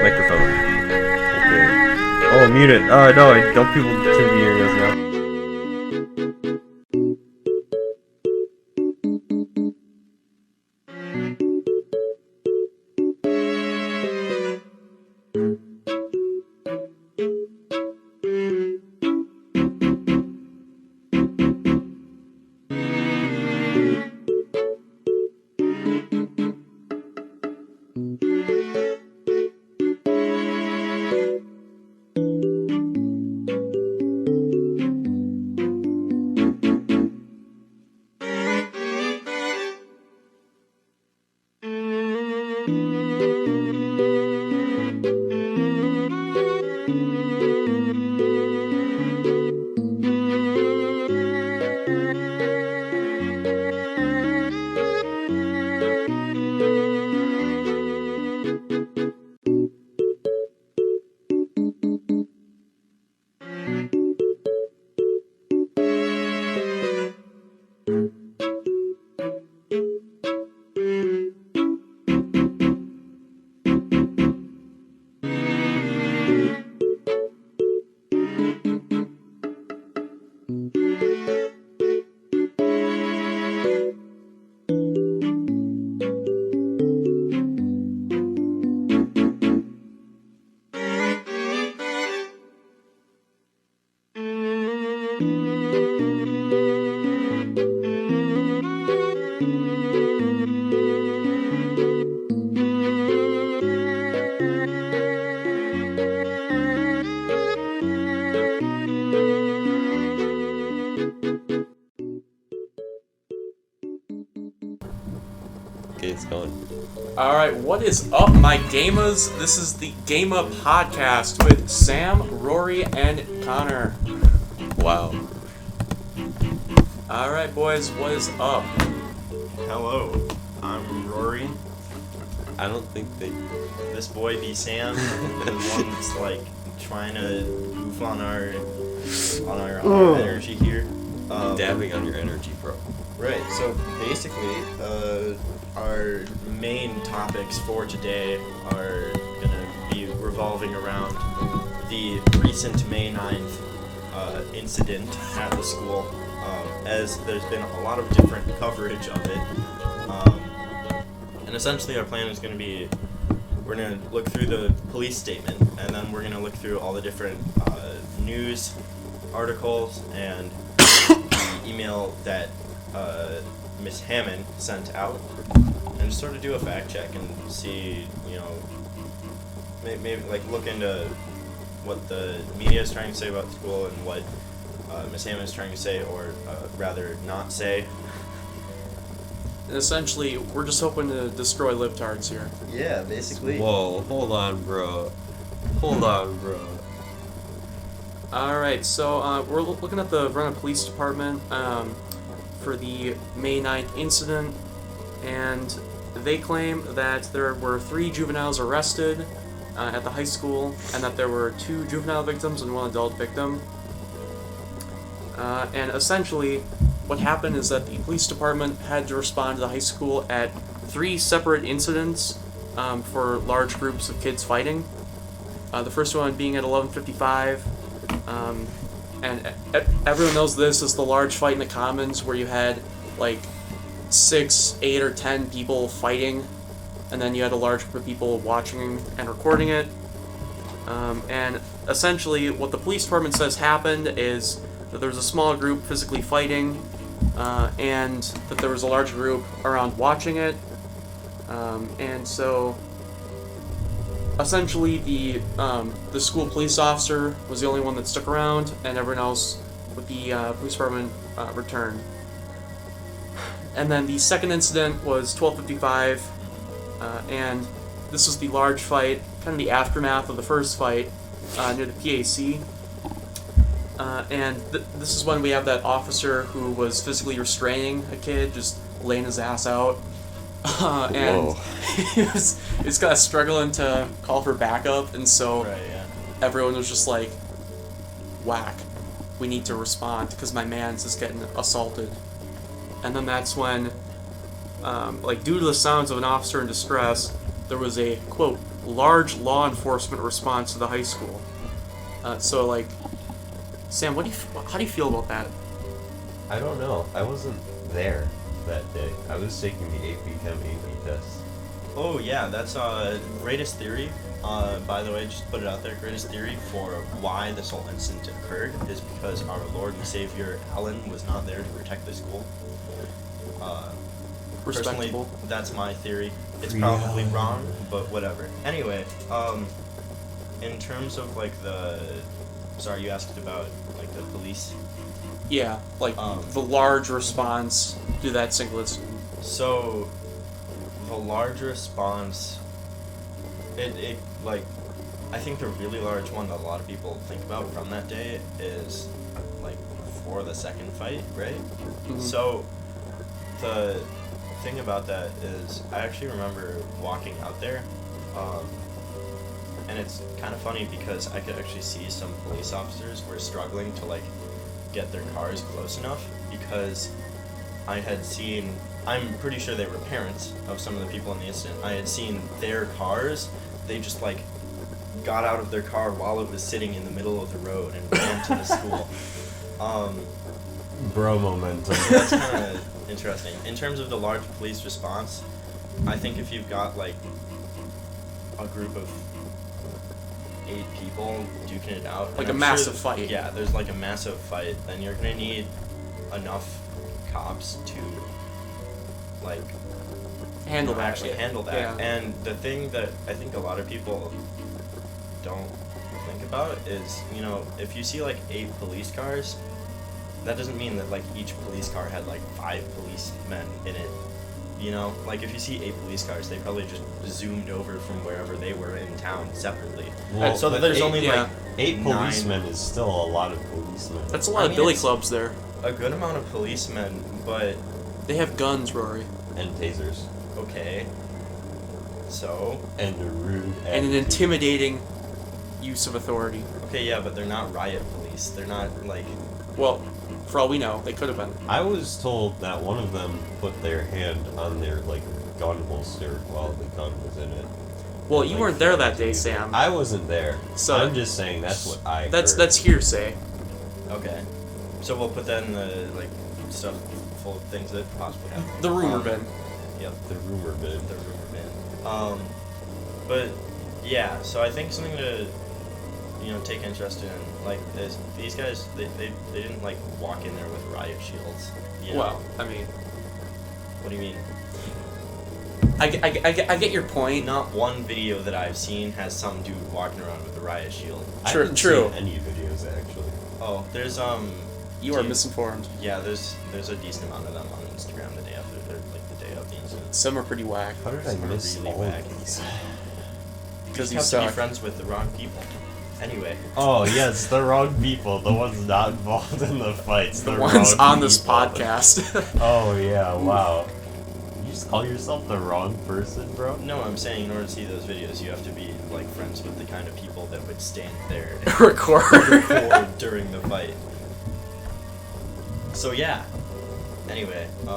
Microphone. Okay. Oh, mute it. No, don't people shouldn't be hearing us now. Okay, it's going. Alright, what is up, my Gaemahs? This is the Gaemah Podcast with Sam, Rory, and Connor. Wow. Alright, boys, what is up? Hello, I'm Rory. I don't think they. This boy be Sam, the one that's like trying to goof on our energy here. Dabbing on your energy, bro. Right. So basically, our main topics for today are gonna be revolving around the recent May 9th incident at the school, as there's been a lot of different coverage of it. And essentially our plan is going to be, we're going to look through the police statement, and then we're going to look through all the different news articles and the email that Miss Hammond sent out, and just sort of do a fact check and see, maybe like look into what the media is trying to say about the school and what Miss Hammond is trying to say, or rather not say. And essentially, we're just hoping to destroy libtards here. Yeah, basically. Whoa, hold on, bro. Alright, so we're looking at the Verona Police Department for the May 9th incident, and they claim that there were 3 juveniles arrested at the high school, and that there were 2 juvenile victims and 1 adult victim. And essentially, what happened is that the police department had to respond to the high school at 3 separate incidents for large groups of kids fighting. The first one being at 11:55, and everyone knows this is the large fight in the Commons where you had like 6, 8, or 10 people fighting, and then you had a large group of people watching and recording it. And essentially, what the police department says happened is that there was a small group physically fighting, and that there was a large group around watching it. And so essentially the school police officer was the only one that stuck around, and everyone else with the police department returned. And then the second incident was 12:55, and this was the large fight, kind of the aftermath of the first fight near the PAC. And this is when we have that officer who was physically restraining a kid, just laying his ass out. And he was kind of struggling to call for backup, and so everyone was just like, whack, we need to respond because my man's just getting assaulted. And then that's when, due to the sounds of an officer in distress, there was a, quote, large law enforcement response to the high school. Sam, how do you feel about that? I don't know. I wasn't there that day. I was taking the AP Chem AP test. Oh yeah, that's greatest theory. By the way, just put it out there. Greatest theory for why this whole incident occurred is because our Lord and Savior Alan was not there to protect the school. Personally, that's my theory. It's probably wrong, but whatever. Anyway, in terms of sorry, you asked about the police. Yeah, the large response to that single incident. So, the large response, I think the really large one that a lot of people think about from that day is, for the second fight, right? Mm-hmm. So, the thing about that is, I actually remember walking out there, and it's kind of funny because I could actually see some police officers were struggling to, get their cars close enough because I had seen, I'm pretty sure they were parents of some of the people in the incident. I had seen their cars, they just got out of their car while it was sitting in the middle of the road and ran to the school. Bro momentum. That's kind of interesting. In terms of the large police response, I think if you've got a group of 8 people duking it out, a massive fight. Yeah, there's a massive fight, then you're gonna need enough cops to handle that. Yeah. And the thing that I think a lot of people don't think about is, if you see 8 police cars, that doesn't mean that each police car had 5 policemen in it. If you see 8 police cars, they probably just zoomed over from wherever they were in town separately. Well, so there's only 8 policemen is still a lot of policemen. That's a lot of billy clubs there. A good amount of policemen, but they have guns, Rory. And tasers. Okay. So. And a rude. And an intimidating use of authority. Okay, yeah, but they're not riot police. They're not Well, for all we know, they could have been. I was told that one of them put their hand on their gun holster while the gun was in it. Well, you weren't there that day, Sam. I wasn't there. So I'm just saying that's what I heard. That's hearsay. Okay. So we'll put that in the stuff full of things that possibly happened. The rumor bin. Yep. The rumor bin. The rumor bin. But yeah, so I think something to take interest in is these guys they didn't walk in there with riot shields. Well, I mean, what do you mean? I get your point. Not one video that I've seen has some dude walking around with a riot shield. I haven't True. seen any videos actually. Oh, there's You are misinformed. Yeah, there's a decent amount of them on Instagram the day after, or the day of the incident. Some are pretty whack. How did I miss really all whack. of these? Because you you have to be suck. friends with the wrong people. Anyway. Oh yes, the wrong people. The ones not involved in the fights. The wrong ones on this people. podcast. Oh yeah, wow. You just call yourself the wrong person, bro? No, I'm saying in order to see those videos, you have to be friends with the kind of people that would stand there and Record. record during the fight. So yeah. Anyway, do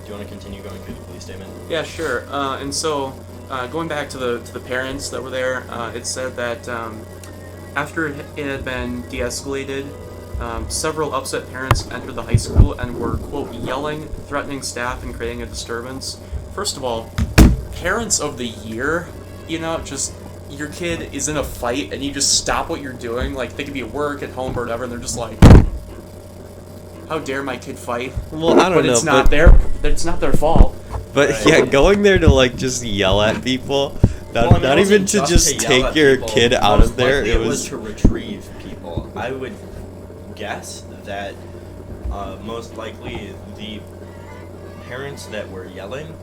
you want to continue going through the police statement? Yeah, sure. And so, going back to the parents that were there, it said that after it had been de-escalated, several upset parents entered the high school and were, quote, yelling, threatening staff, and creating a disturbance. First of all, parents of the year, just your kid is in a fight and you just stop what you're doing. They could be at work, at home, or whatever, and they're just like, how dare my kid fight? Well, I don't know. It's not it's not their fault. But Right. yeah, going there to just yell at people, Well, I mean, not it even wasn't to just just to yell take at your people. kid out Most of there. likely It was was to retrieve people. I would guess that most likely the parents that were yelling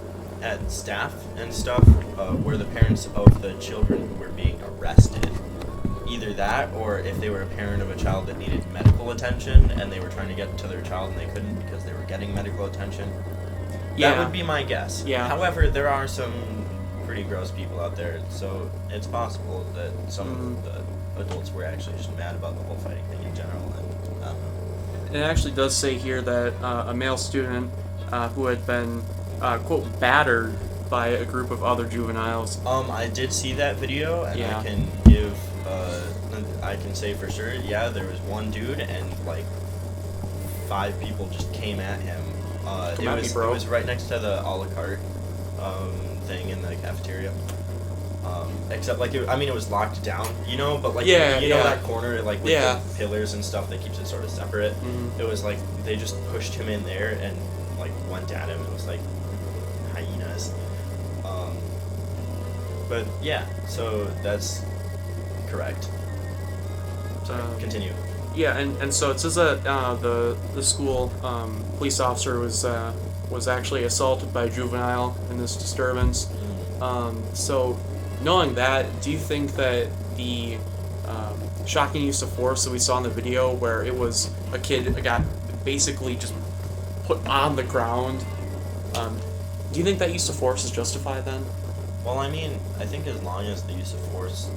at staff and stuff were the parents of the children who were being arrested. Either that, or if they were a parent of a child that needed medical attention and they were trying to get to their child and they couldn't because they were getting medical attention. That would be my guess. Yeah. However, there are some pretty gross people out there, so it's possible that some of the adults were actually just mad about the whole fighting thing in general. And I don't know. It actually does say here that a male student who had been, quote, battered by a group of other juveniles. I did see that video, and Yeah. I can give, I can say for sure, yeah, there was one dude, and like 5 people just came at him. Come at me, bro. It was right next to the a la carte thing in the cafeteria. Except like it was locked down, you know, but like Yeah, you know yeah. that corner like with Yeah. the pillars and stuff that keeps it sort of separate. Mhm. It was like they just pushed him in there and like went at him. It was like hyenas. But yeah, so that's correct. Sorry, continue. Yeah, and so it says that the school police officer was actually assaulted by a juvenile in this disturbance. So knowing that, do you think that the shocking use of force that we saw in the video, where it was a kid that got basically just put on the ground, do you think that use of force is justified then? Well, I mean, I think as long as the use of force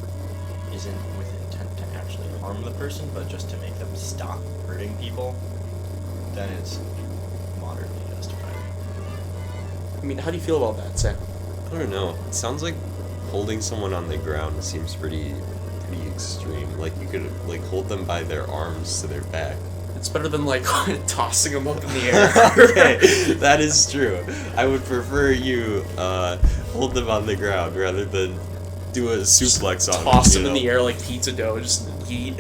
isn't with intent to actually harm the person, but just to make them stop hurting people, then it's moderately justified. I mean, how do you feel about that, Sam? I don't know. It sounds like holding someone on the ground seems pretty extreme. Like you could like hold them by their arms to their back. It's better than like tossing them up in the air. Okay, that is true. I would prefer you hold them on the ground rather than do a suplex on them. Toss them in the air like pizza dough, just yeet.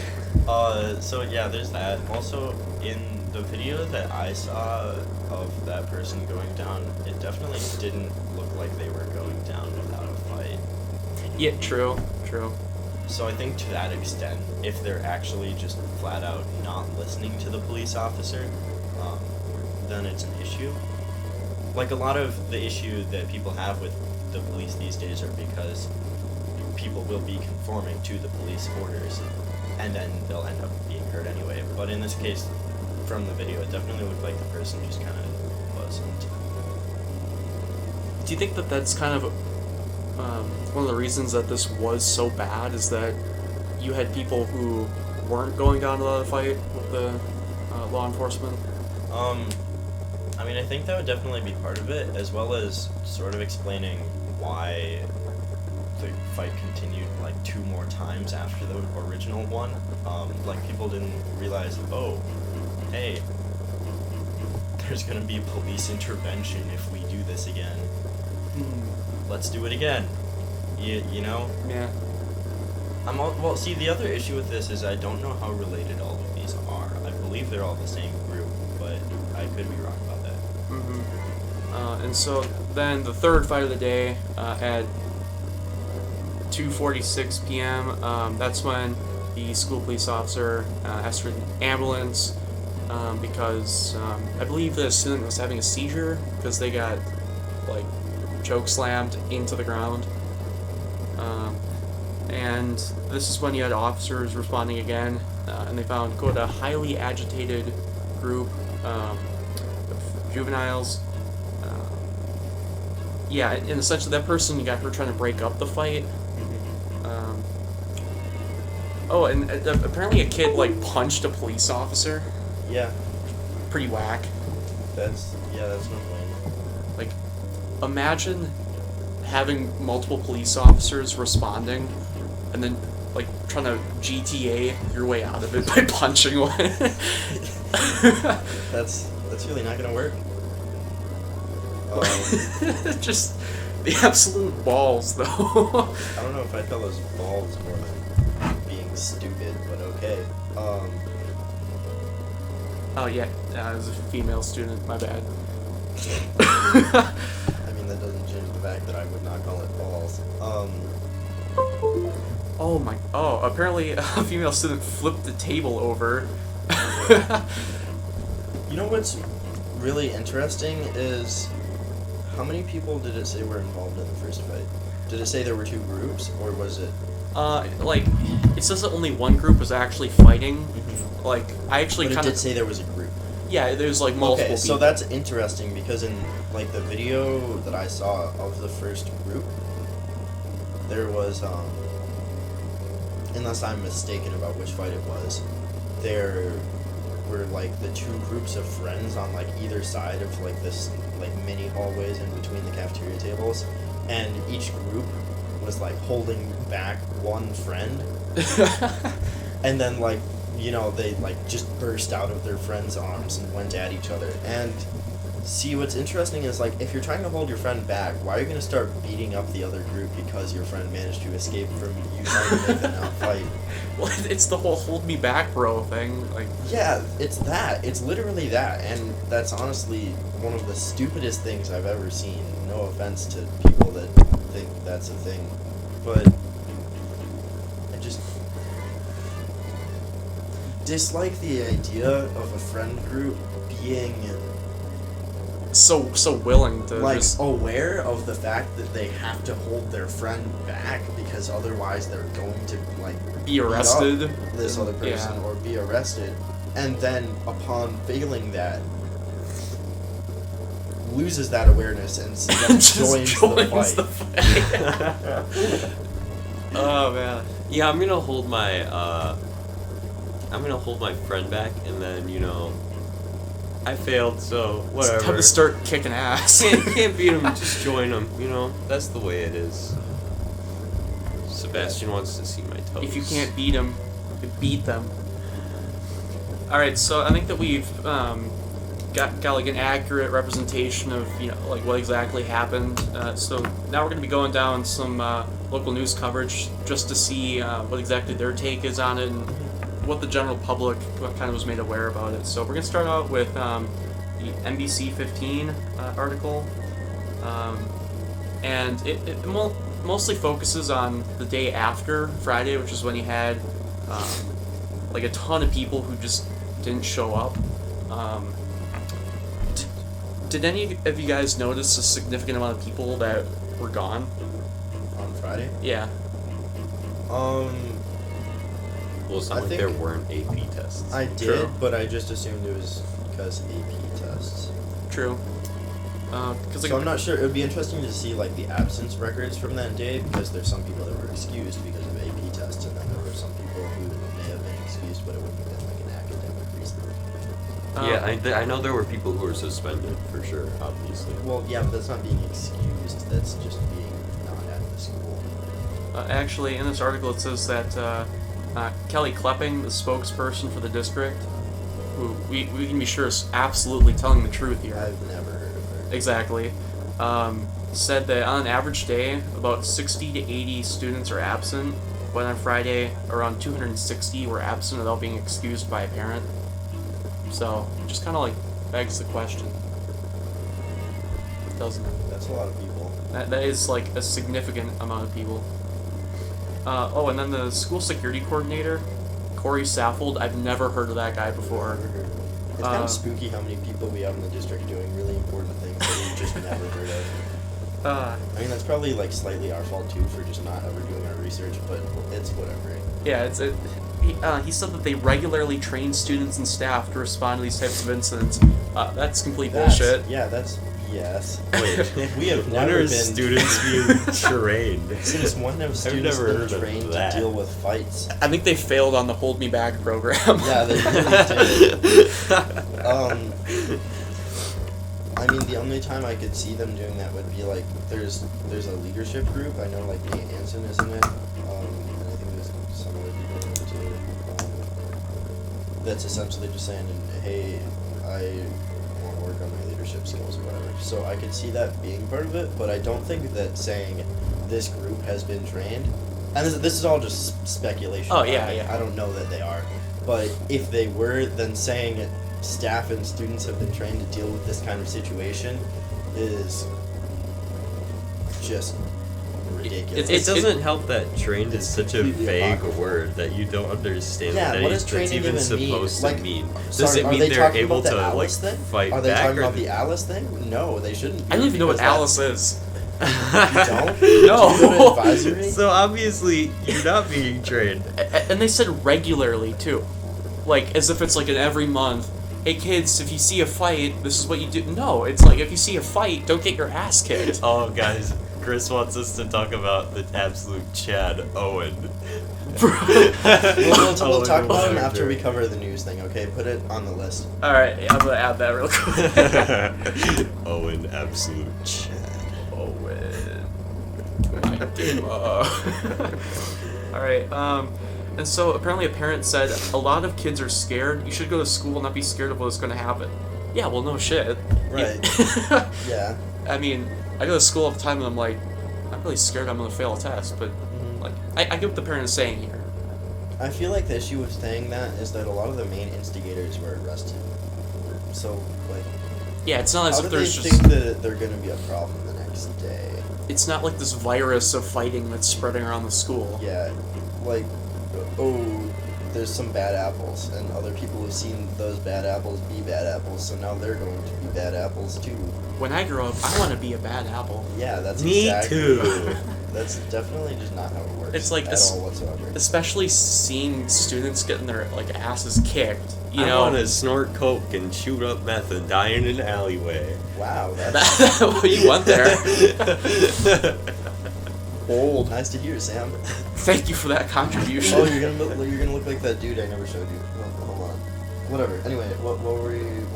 So yeah, there's that. Also, in the video that I saw of that person going down, it definitely didn't look like they were going down without a fight. Yeah, true. So I think to that extent, if they're actually just flat out not listening to the police officer, then it's an issue. Like a lot of the issue that people have with the police these days are because people will be conforming to the police orders, and then they'll end up being hurt anyway. But in this case, from the video, it definitely looked like the person just kind of wasn't. Do you think that that's kind of one of the reasons that this was so bad is that you had people who weren't going down to the fight with the law enforcement? I mean, I think that would definitely be part of it, as well as sort of explaining why the fight continued like 2 more times after the original one. Like people didn't realize, oh, hey, there's gonna be police intervention if we do this again. Let's do it again. You know? Yeah. Well, see, the other issue with this is I don't know how related all of these are. I believe they're all the same group, but I could be wrong about that. And so then the third fight of the day at 2:46 p.m. That's when the school police officer asked for an ambulance because I believe the student was having a seizure because they got like choke slammed into the ground. And this is when you had officers responding again, and they found, quote, a highly agitated group of juveniles. Yeah, in the sense that person got her trying to break up the fight. And apparently a kid like punched a police officer. Yeah, Pretty whack. that's no blame. Like, imagine having multiple police officers responding, and then like trying to GTA your way out of it by punching one. That's really not gonna work. Just the absolute balls, though. I don't know if I'd call those balls more than being stupid, but okay. Oh yeah, it was a female student. My bad. I mean, that doesn't change the fact that I would not call it balls. Oh, apparently a female student flipped the table over. You know what's really interesting is how many people did it say were involved in the first fight? Did it say there were 2 groups, or was it? Like, it says that only one group was actually fighting. Like, I actually But kind it of... did say there was a group. Yeah, there's, like, multiple Okay, so people. that's interesting because in, like, the video that I saw of the first group, there was, unless I'm mistaken about which fight it was, there were, like, the 2 groups of friends on, like, either side of, like, this, like, mini hallways in between the cafeteria tables, and each group was, like, holding back one friend, and then, like, you know, they, like, just burst out of their friend's arms and went at each other. And see, what's interesting is, like, if you're trying to hold your friend back, why are you going to start beating up the other group because your friend managed to escape from you trying to make them out fight? Well, it's the whole hold me back, bro thing. Like, Yeah, it's that. It's literally that. And that's honestly one of the stupidest things I've ever seen. No offense to people that think that's a thing. But I just dislike the idea of a friend group being so willing to like just... aware of the fact that they have to hold their friend back because otherwise they're going to like Be arrested. beat up this other person Yeah. or be arrested, and then upon failing that loses that awareness and Just joins the fight. fight. Oh, man. Yeah, I'm gonna hold my friend back, and then I failed, so whatever. It's time to start kicking ass. Can't beat him, just join him. That's the way it is. Sebastian wants to see my toes. If you can't beat them, beat them. Alright, so I think that we've got like an accurate representation of like what exactly happened. So now we're going to be going down some local news coverage just to see what exactly their take is on it and what the general public kind of was made aware about it. So we're going to start out with the NBC 15 article, and it mostly focuses on the day after Friday, which is when you had like a ton of people who just didn't show up. Did any of you guys notice a significant amount of people that were gone on Friday? Yeah. Well, it's not I like think there weren't AP tests. I did, True. but I just assumed it was because AP tests. True. Because So I'm not sure. It would be interesting to see like the absence records from that day because there's some people that were excused because of AP tests, and then there were some people who may have been excused, but it wouldn't have been like an academic reason. Yeah, I know there were people who were suspended for sure, obviously. Well, yeah, but that's not being excused. That's just being not at the school. Actually, in this article, it says that Kelly Klepping, the spokesperson for the district, who we can be sure is absolutely telling the truth here. I've never heard of her. Exactly. Said that on an average day, about 60 to 80 students are absent, but on Friday, around 260 were absent without being excused by a parent. So, just kind of like begs the question, doesn't it? That's a lot of people. That is like a significant amount of people. And then the school security coordinator, Corey Saffold, I've never heard of that guy before. It's kind of spooky how many people we have in the district doing really important things that we've just never heard of. I mean, that's probably like slightly our fault too for just not ever doing our research, but it's whatever. Yeah, he said that they regularly train students and staff to respond to these types of incidents. That's complete bullshit. Yes. Wait, We have when never are been students being trained? Since when have students never been heard of trained to that. deal with fights? I think they failed on the Hold Me Back program. Yeah, they really did. I mean, the only time I could see them doing that would be like there's a leadership group. I know like Nate Hansen is in it, and I think there's some other people in it too. That's essentially just saying, hey, I want to work on my leadership skills or whatever. So I could see that being part of it, but I don't think that saying this group has been trained, and this is all just speculation. Oh, yeah. I don't know that they are, but if they were, then saying staff and students have been trained to deal with this kind of situation is just ridiculous. It doesn't help that trained is such a completely vague apocryphal. word that you don't understand Yeah, what what that does that's training even even supposed mean? to mean. Does Sorry, it are mean they they're talking able about the to like Alice thing? fight Are they back? talking or about the Alice thing? No, they shouldn't be. I don't even know what because Alice is. You don't? No. Do you go to advisory? So obviously you're not being trained. And they said regularly too, like as if it's like an every month. Hey kids, if you see a fight, this is what you do. No, it's like if you see a fight, don't get your ass kicked. Oh guys, Chris wants us to talk about the absolute Chad Owen. We'll talk about him Owen after we Wonder. cover the news thing, okay? Put it on the list. All right, I'm gonna add that real quick. Owen, absolute Chad. Owen, my Gaemah. All right. And so apparently a parent said a lot of kids are scared. You should go to school and not be scared of what's going to happen. Yeah, well, no shit. Right. Yeah. I mean, I go to school all the time and I'm like, I'm really scared I'm going to fail a test. But like, I get what the parent is saying here. I feel like the issue with saying that is that a lot of the main instigators were arrested. So, like, Yeah, it's not as how if do they there's think just. that they're going to be a problem the next day? It's not like this virus of fighting that's spreading around the school. Yeah, like, oh, there's some bad apples, and other people have seen those bad apples be bad apples, so now they're going to be bad apples too. When I grow up, I want to be a bad apple. Yeah, that's Me exactly. too. That's definitely just not how it works. It's like at this- all whatsoever. Especially seeing students getting their like asses kicked. You I know, want to snort coke and shoot up meth and die in an alleyway. Wow, that's well, you went there. Old. nice to hear, Sam. Thank you for that contribution. Oh, you're gonna look like that dude I never showed you. Hold on. Whatever. Anyway, what were you?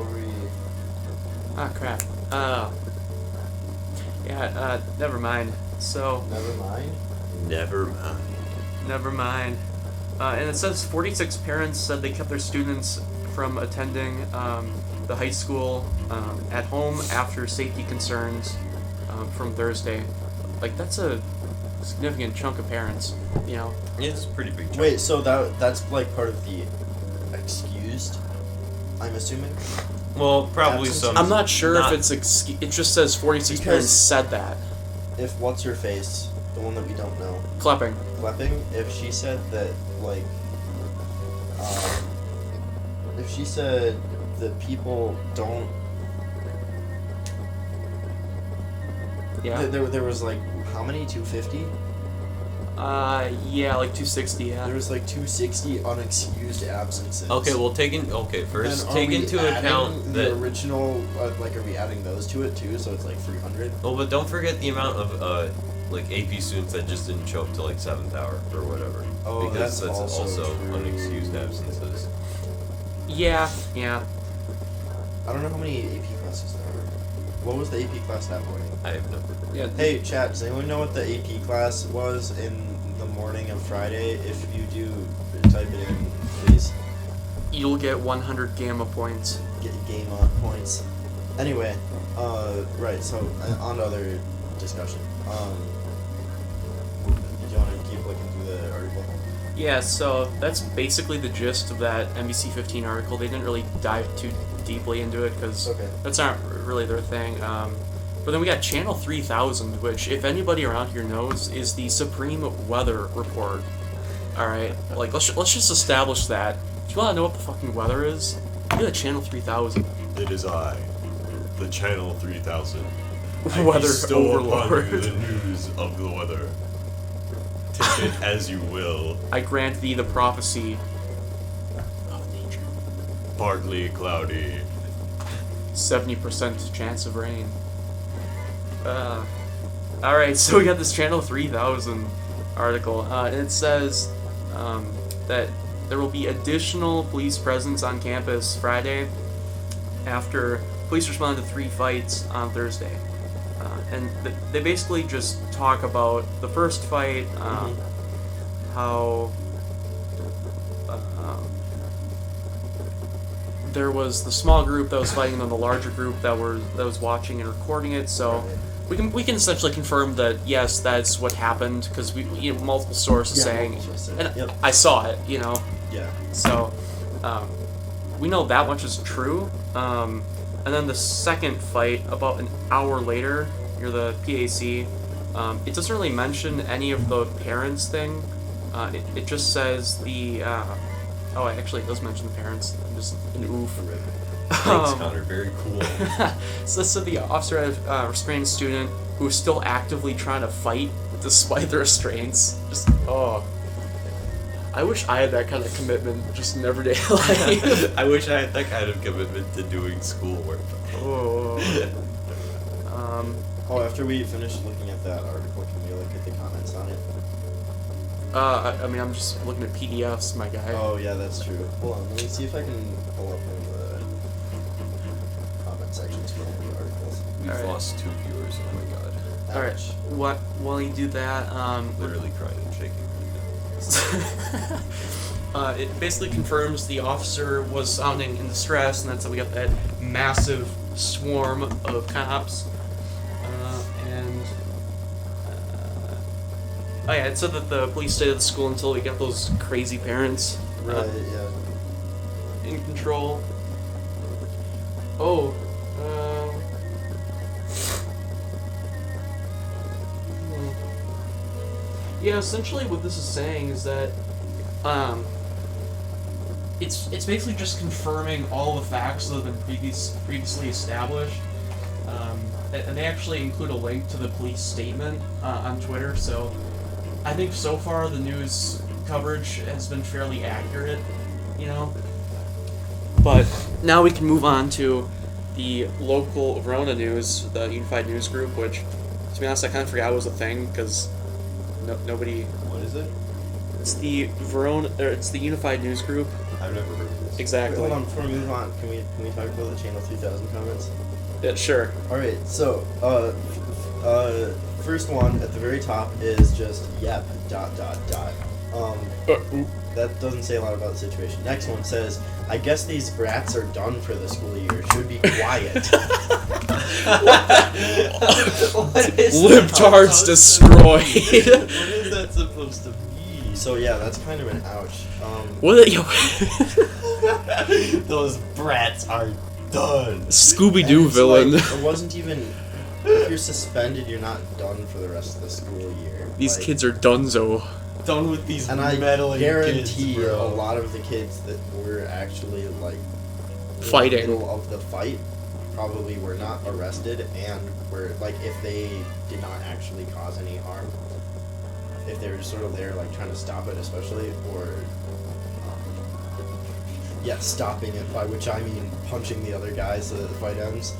Ah, crap. Never mind. So, Never mind. Never mind. never mind. And it says 46 parents said they kept their students from attending the high school at home after safety concerns from Thursday. Like, that's a significant chunk of parents, you know? It's a pretty big chunk. Wait, so that's like part of the excused, I'm assuming? Well, probably Absence? some. I'm not sure not- if it's it just says 46 Because- parents said that. If what's her face, the one that we don't know, Clapping. Klepping, if she said that, like, if she said that people don't, Yeah. there was like, how many, 250? Yeah, like 260, yeah. There was like 260 unexcused absences. Okay, well, first Then are take we into adding account the that. original, like, are we adding those to it too, so it's like 300? Oh, but don't forget the amount of like AP students that just didn't show up till like 7th hour or whatever. Oh, because that's also true. unexcused absences. Yeah. I don't know how many AP classes there were. What was the AP class that morning? I have no. Yeah. Hey, chat, does anyone know what the AP class was in the morning of Friday? If you do, type it in, please. You'll get 100 Gaemah points. Get Gaemah points. Anyway, right, so on to other discussion. Did you want to keep looking through the article? Yeah, so that's basically the gist of that NBC 15 article. They didn't really dive too deeply into it because Okay. that's not really their thing. But then we got Channel 3000, which, if anybody around here knows, is the Supreme Weather Report. Alright? Like, let's just establish that. If you want to know what the fucking weather is, go to Channel 3000. It is I, the Channel 3000. Weather Overlord. the news of the weather. Take it as you will. I grant thee the prophecy of nature. Partly cloudy. 70% chance of rain. Alright, so we got this Channel 3000 article, and it says that there will be additional police presence on campus Friday after police responded to 3 fights on Thursday. And they basically just talk about the first fight, how there was the small group that was fighting, and then the larger group that was watching and recording it. So we can essentially confirm that yes, that's what happened because we multiple sources saying, multiple sources. and Yep. I saw it, Yeah. So we know that much is true. And then the second fight, about an hour later, near the PAC, It doesn't really mention any of the parents thing. It just says the. Oh, actually, it does mention the parents. I'm just an oof. Thanks, Connor. Very cool. So the officer had a restrained student who was still actively trying to fight despite the restraints. Just, oh. I wish I had that kind of commitment just in everyday life. I wish I had that kind of commitment to doing schoolwork. Oh. After we finish looking at that article, can we look at the comments on it? I mean, I'm just looking at PDFs, my guy. Oh, yeah, that's true. Hold on, let me see if I can pull up one of the comment sections for one of the articles. We've Alright. lost 2 viewers. Oh my god. Alright, Ouch. while you do that, Literally crying and shaking. it basically confirms the officer was sounding in distress, and that's how we got that massive swarm of cops. Oh yeah, it said that the police stayed at the school until we got those crazy parents Right, yeah. in control. Oh, yeah, essentially what this is saying is that, it's basically just confirming all the facts that have been previously established, and they actually include a link to the police statement on Twitter, so I think so far the news coverage has been fairly accurate, you know? But now we can move on to the local Verona news, the Unified News Group, which, to be honest, I kind of forgot was a thing, because nobody... What is it? It's the it's the Unified News Group. I've never heard of this. Exactly. Hold on, before we move on, can we talk about the Channel 3000 comments? Yeah, sure. Alright, so, first one at the very top is just, yep, ... That doesn't say a lot about the situation. Next one says, I guess these brats are done for the school year. Should be quiet. Libtards destroyed. What is that supposed to be? So yeah, that's kind of an ouch. What? Yo, Those brats are done. Scooby-Doo it's villain. Like, it wasn't even. If you're suspended, you're not done for the rest of the school year. These Like, kids are donezo. Done with these and I meddling guarantee kids, bro. a lot of the kids that were actually like Fighting. in the middle of the fight probably were not arrested and were like if they did not actually cause any harm, if they were just sort of there like trying to stop it, especially or stopping it, by which I mean punching the other guys so that the fight ends.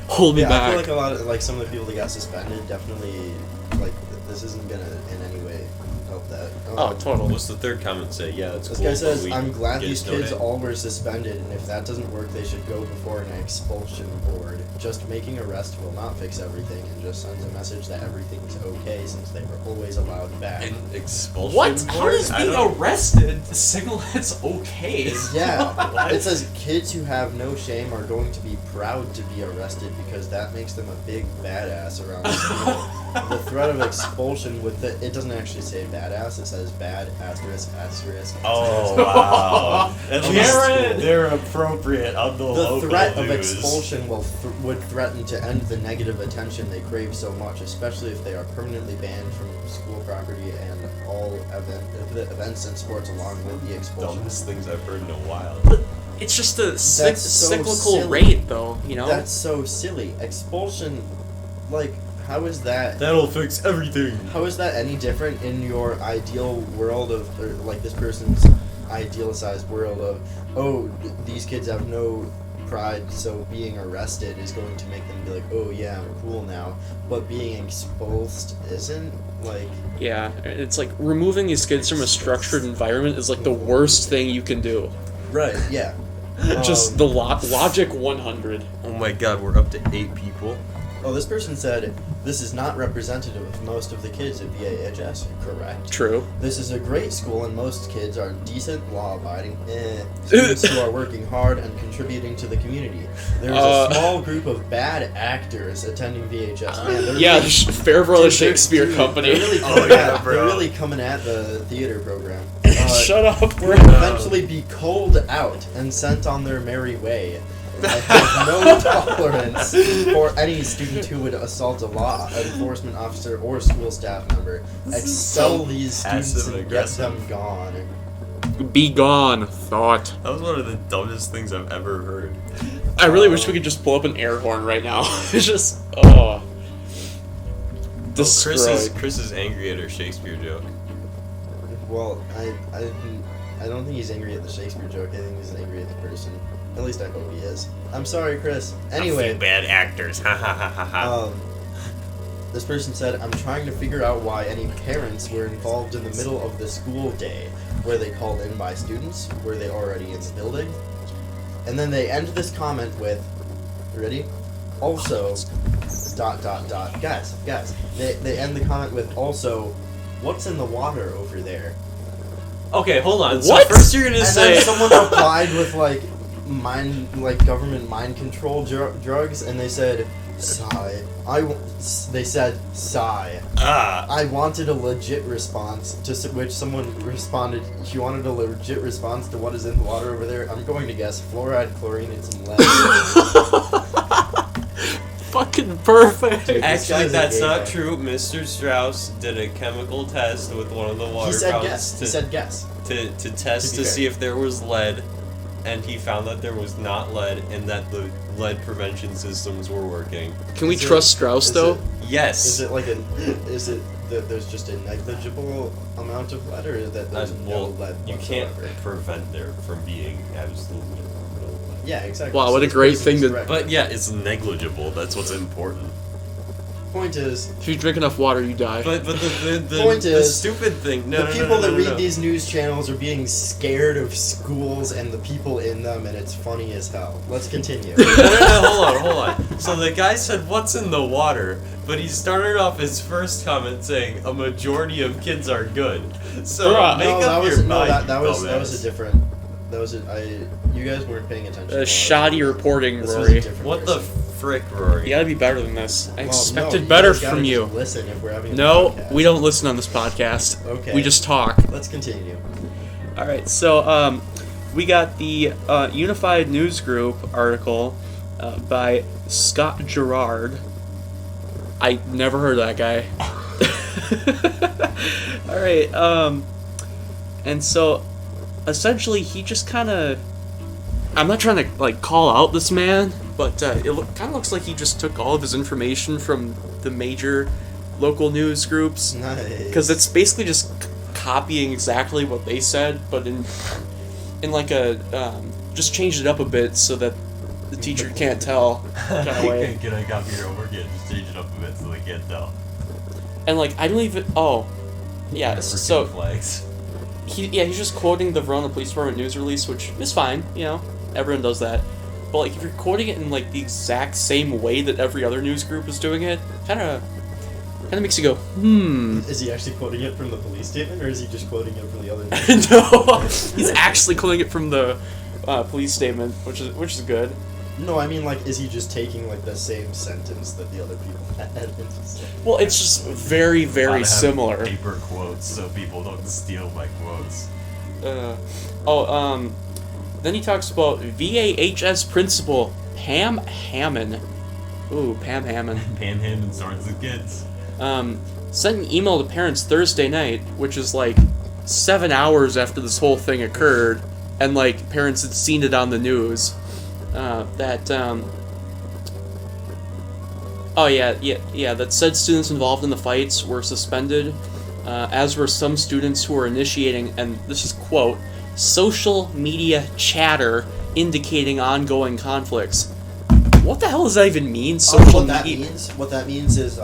Hold me I back. feel like a lot of like some of the people that got suspended definitely like this isn't gonna in any way help that. Oh, totally. What's the third comment say? Yeah, it's This cool. guy but says, we I'm glad get these to kids donate." all were suspended, and if that doesn't work, they should go before an expulsion board. Just making arrest will not fix everything, and just sends a message that everything's okay since they were always allowed back. An expulsion What? How board? does I being don't- arrested signal it's okay? Yeah, What? it says kids who have no shame are going to be proud to be arrested because that makes them a big badass around the school. The threat of expulsion with the it doesn't actually say badass, it says bad asterisk asterisk. Oh wow! At Karen! least they're appropriate on the The local threat of news. expulsion would threaten to end the negative attention they crave so much, especially if they are permanently banned from school property and all events and sports along with the expulsion. Dumbest things I've heard in a while. It's just a so cyclical silly. rate, though, you know? That's so silly. Expulsion, like, how is that? That'll fix everything. How is that any different in your ideal world of, or like this person's idealized world of, oh, these kids have no pride, so being arrested is going to make them be like, oh yeah, I'm cool now. But being expulsed isn't, like... Yeah, it's like removing these kids from a structured environment is like the worst thing you can do. Right, yeah. Just the logic 100. Oh my god, we're up to 8 people. Oh, this person said, this is not representative of most of the kids at VAHS. Correct. True. This is a great school and most kids are decent, law-abiding, students who are working hard and contributing to the community. There is a small group of bad actors attending VHS. Man, they're Yeah, really, Fair Brothers they're- Shakespeare dude, Company. They're really, Oh, coming yeah, at, bro. they're really coming at the theater program. Shut up, Will bro. eventually be culled out and sent on their merry way. I have no tolerance for any student who would assault a law enforcement officer or school staff member. Expel these students and get them gone. Be gone, thought. That was one of the dumbest things I've ever heard. I really wish we could just pull up an air horn right now. It's just, oh. Destroyed. Chris is angry at her Shakespeare joke. Well, I don't think he's angry at the Shakespeare joke. I think he's angry at the person. At least I hope he is. I'm sorry, Chris. Anyway. A few bad actors. Ha ha ha ha ha. This person said, I'm trying to figure out why any parents were involved in the middle of the school day. Were they called in by students? Were they already in the building? And then they end this comment with, you ready? Also, ... Guys, they end the comment with, also, what's in the water over there? Okay, hold on. What? So first you're gonna And say then someone replied with, like, government mind control drugs, and they said, sigh. They said, sigh. I wanted a legit response, to which someone responded, she wanted a legit response to what is in the water over there. I'm going to guess fluoride, chlorine, and some lead. Fucking perfect. Dude, this Actually, guy's a that's gay not guy. true. Mr. Strauss did a chemical test with one of the water He said fountains guess. He said guess. to test To to be see fair. if there was lead, and he found that there was not lead and that the lead prevention systems were working. Can we Is it- trust Strauss, is though? it- Yes. Is it like is it that there's just a negligible amount of lead, or is that there's no lead you can't whatsoever? prevent there from being absolutely no lead. Yeah, exactly. Wow, So what a this great person thing is to- correct. But yeah, it's negligible. That's what's important. Point is, If you drink enough water, you die. But the Point the is, stupid thing. No, the no, people no, no, that no, read no. these news channels are being scared of schools and the people in them, and it's funny as hell. Let's continue. No, hold on. So the guy said, "What's in the water?" But he started off his first comment saying, "A majority of kids are good." So Bruh. make no, up that was your no, mind. that was dumbass. a different. That was you guys weren't paying attention. Shoddy reporting, This was a Rory. different What the person. frick, Rory? You gotta be better than this. I Well, expected no, better guys gotta from just you. Listen, if we're having a No, podcast. we don't listen on this podcast. Okay. We just talk. Let's continue. Alright, so we got the Unified News Group article by Scott Gerard. I never heard of that guy. Alright, and so essentially he just kind of, I'm not trying to like call out this man, but it kind of looks like he just took all of his information from the major local news groups. Nice. Because it's basically just copying exactly what they said, but in like a just changed it up a bit so that the teacher can't tell kind of way. Can I copy your homework? Yeah, just change it up a bit so they can't tell. And like I don't even Freaking so flags. he's just quoting the Verona Police Department news release, which is fine, everyone does that. But like if you're quoting it in like the exact same way that every other news group is doing it, kind of makes you go, Is he actually quoting it from the police statement, or is he just quoting it from the other? No, he's actually quoting it from the police statement, which is good. No, I mean, like, is he just taking, like, the same sentence that the other people had? And just... Well, it's just very, Gotta very have similar. Paper quotes so people don't steal my quotes. Then he talks about VAHS principal Pam Hammond. Ooh, Pam Hammond. Panhandling swords of kids. Sent an email to parents Thursday night, which is like 7 hours after this whole thing occurred, and like parents had seen it on the news. That said students involved in the fights were suspended, as were some students who were initiating, and this is quote, social media chatter indicating ongoing conflicts. What the hell does that even mean? Social media. What that means is,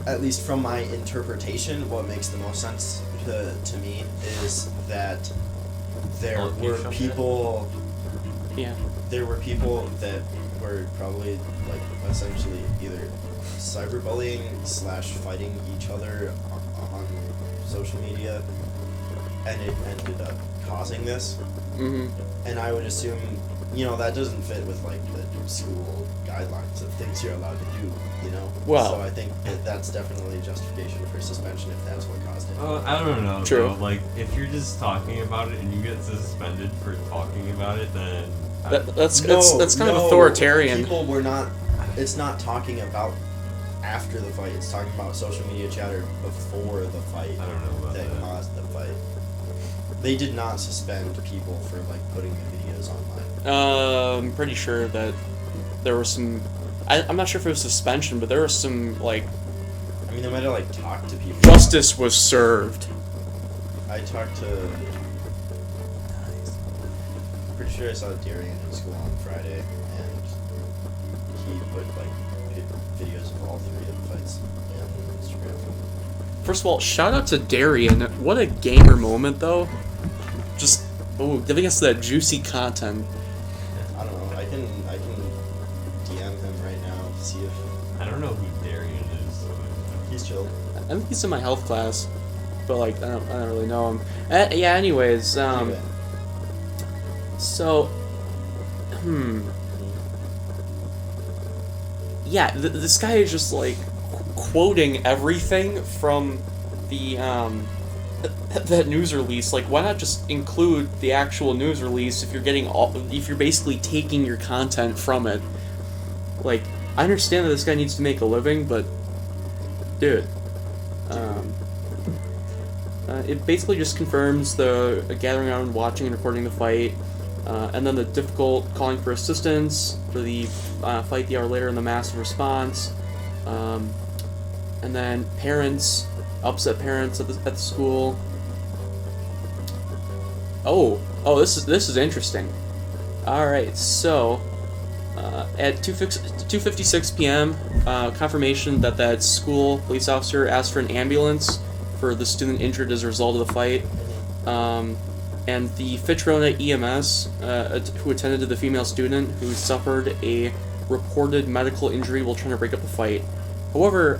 at least from my interpretation, what makes the most sense to me is that there were people. Yeah. There were people that were probably like essentially either cyberbullying / fighting each other on social media, and it ended up causing this. Mm-hmm. And I would assume, that doesn't fit with like the school guidelines of things you're allowed to do. Well- so I think that's definitely justification for suspension if that's what caused it. I don't know. True. Though. Like, if you're just talking about it and you get suspended for talking about it, then That's kind of authoritarian. People were not. It's not talking about after the fight. It's talking about social media chatter before the fight. I don't know about that. Caused the fight. They did not suspend people for like putting the videos online. I'm pretty sure that there was some. I'm not sure if it was suspension, but there was some like. I mean, they might have like talked to people. Justice was served. I talked to. I'm pretty sure I saw Darian in school on Friday, and he put like videos of all three of the fights on Instagram. First of all, shout out to Darian. What a gamer moment, though. Just giving us that juicy content. I don't know. I can DM him right now to see if I don't know who Darian is. he's chilled. I think he's in my health class, but like I don't really know him. Yeah. Anyways, Anyway, so, yeah, this guy is just like quoting everything from the that news release. Like, why not just include the actual news release if you're basically taking your content from it? Like, I understand that this guy needs to make a living, but dude, it basically just confirms the gathering around, watching and recording the fight, and then the difficult calling for assistance for the fight the hour later and the massive response, and then upset parents at the school. Oh, this is interesting. All right, so at 2:56 p.m., confirmation that school police officer asked for an ambulance for the student injured as a result of the fight. And the Fitrona EMS, who attended to the female student who suffered a reported medical injury while trying to break up the fight. However,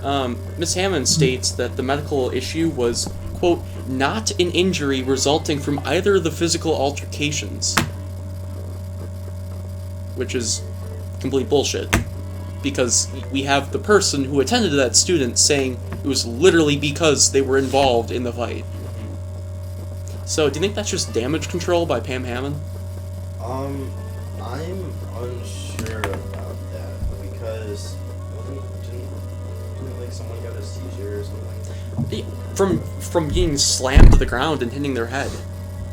Ms. Hammond states that the medical issue was, quote, not an injury resulting from either of the physical altercations. Which is complete bullshit. Because we have the person who attended to that student saying it was literally because they were involved in the fight. So, do you think that's just damage control by Pam Hammond? I'm unsure about that because didn't like someone got a seizure or something? From being slammed to the ground and hitting their head.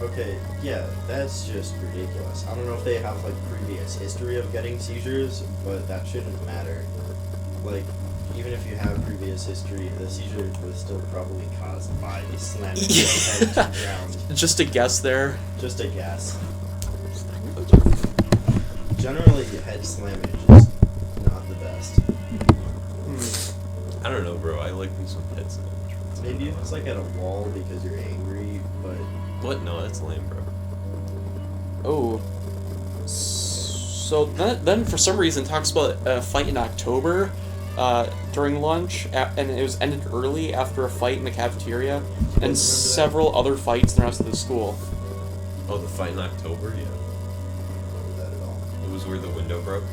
Okay, yeah, that's just ridiculous. I don't know if they have like previous history of getting seizures, but that shouldn't matter. Like, even if you have previous history, the seizure was still probably caused by the slamming of your head to the ground. Just a guess there. Just a guess. Generally, head slammage is not the best. I don't know, bro. I like me some head sandwich. Maybe if it's like at a wall because you're angry, but... What? No, that's lame, bro. Oh. So then for some reason talks about a fight in October during lunch, and it was ended early after a fight in the cafeteria, and several other fights in the rest of the school. Oh, the fight in October? Yeah. I don't remember that at all. It was where the window broke?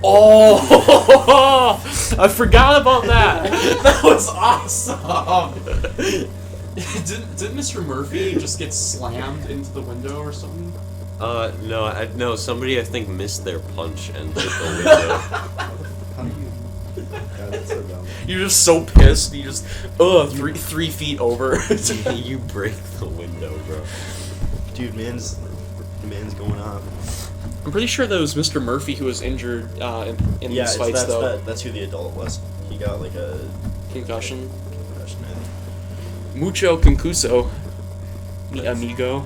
Oh! I forgot about that! That was awesome! Didn't Mr. Murphy just get slammed into the window or something? No, somebody I think missed their punch and hit the window. How do you... God, that's so dumb. You're just so pissed, you just, 3 feet over. You break the window, bro. Dude, man's going off. I'm pretty sure that was Mr. Murphy who was injured in these fights, though. That's who the adult was. He got like a... Concussion. I think. Mucho concuso, mi amigo,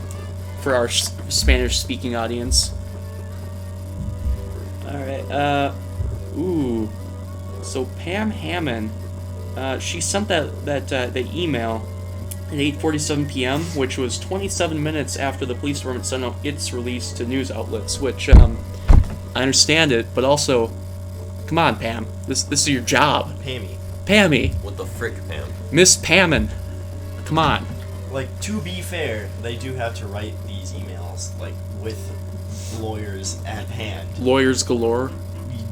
for our Spanish-speaking audience. Alright, so Pam Hammond, she sent that email at 8:47 p.m., which was 27 minutes after the police department sent out its release to news outlets, which, I understand it, but also, come on, Pam, this is your job. Pammy. What the frick, Pam? Miss Pammin. Come on. Like, to be fair, they do have to write these emails, like, with lawyers at hand. Lawyers galore.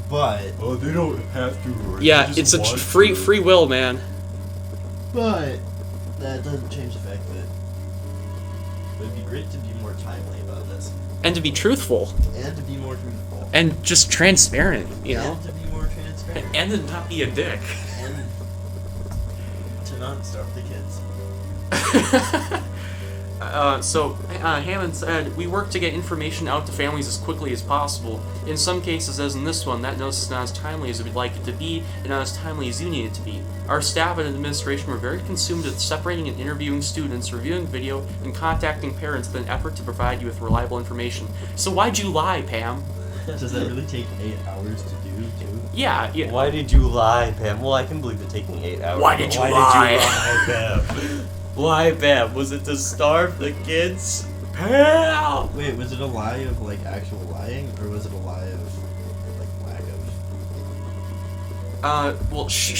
But... Oh, they don't have to. Yeah, it's a free will, man. But... that doesn't change the fact that it would be great to be more timely about this. and to be truthful, And to be more truthful. and just transparent, you know? And to be more transparent. And to not be a dick. And to not starve the kids. Hammond said, "We work to get information out to families as quickly as possible. In some cases, as in this one, that notice is not as timely as we'd like it to be, and not as timely as you need it to be. Our staff and administration were very consumed with separating and interviewing students, reviewing video, and contacting parents in an effort to provide you with reliable information." So why'd you lie, Pam? Does that really take 8 hours to do, too? Yeah. Why did you lie, Pam? Well, I can believe it taking 8 hours. Why did you lie? Pam? Why, Pam? Was it to starve the kids? Pam! Wait, was it a lie of, like, actual lying, or was it a lie of, like, lack of... Well, she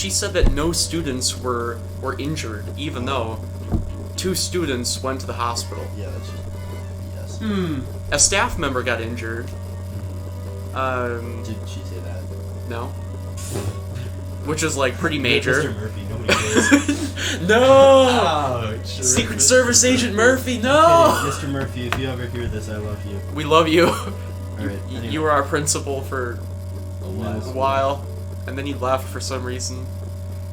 said that no students were injured, even though 2 students went to the hospital. Yeah, that's just... Yes. A staff member got injured. Did she say that? No. Which is, like, pretty major. Mr. Murphy, nobody cares. No! Ouch. Secret Service Agent Murphy, no! Okay, Mr. Murphy, if you ever hear this, I love you. We love you. Alright, anyway. You were our principal for A a while. while, and then he left for some reason.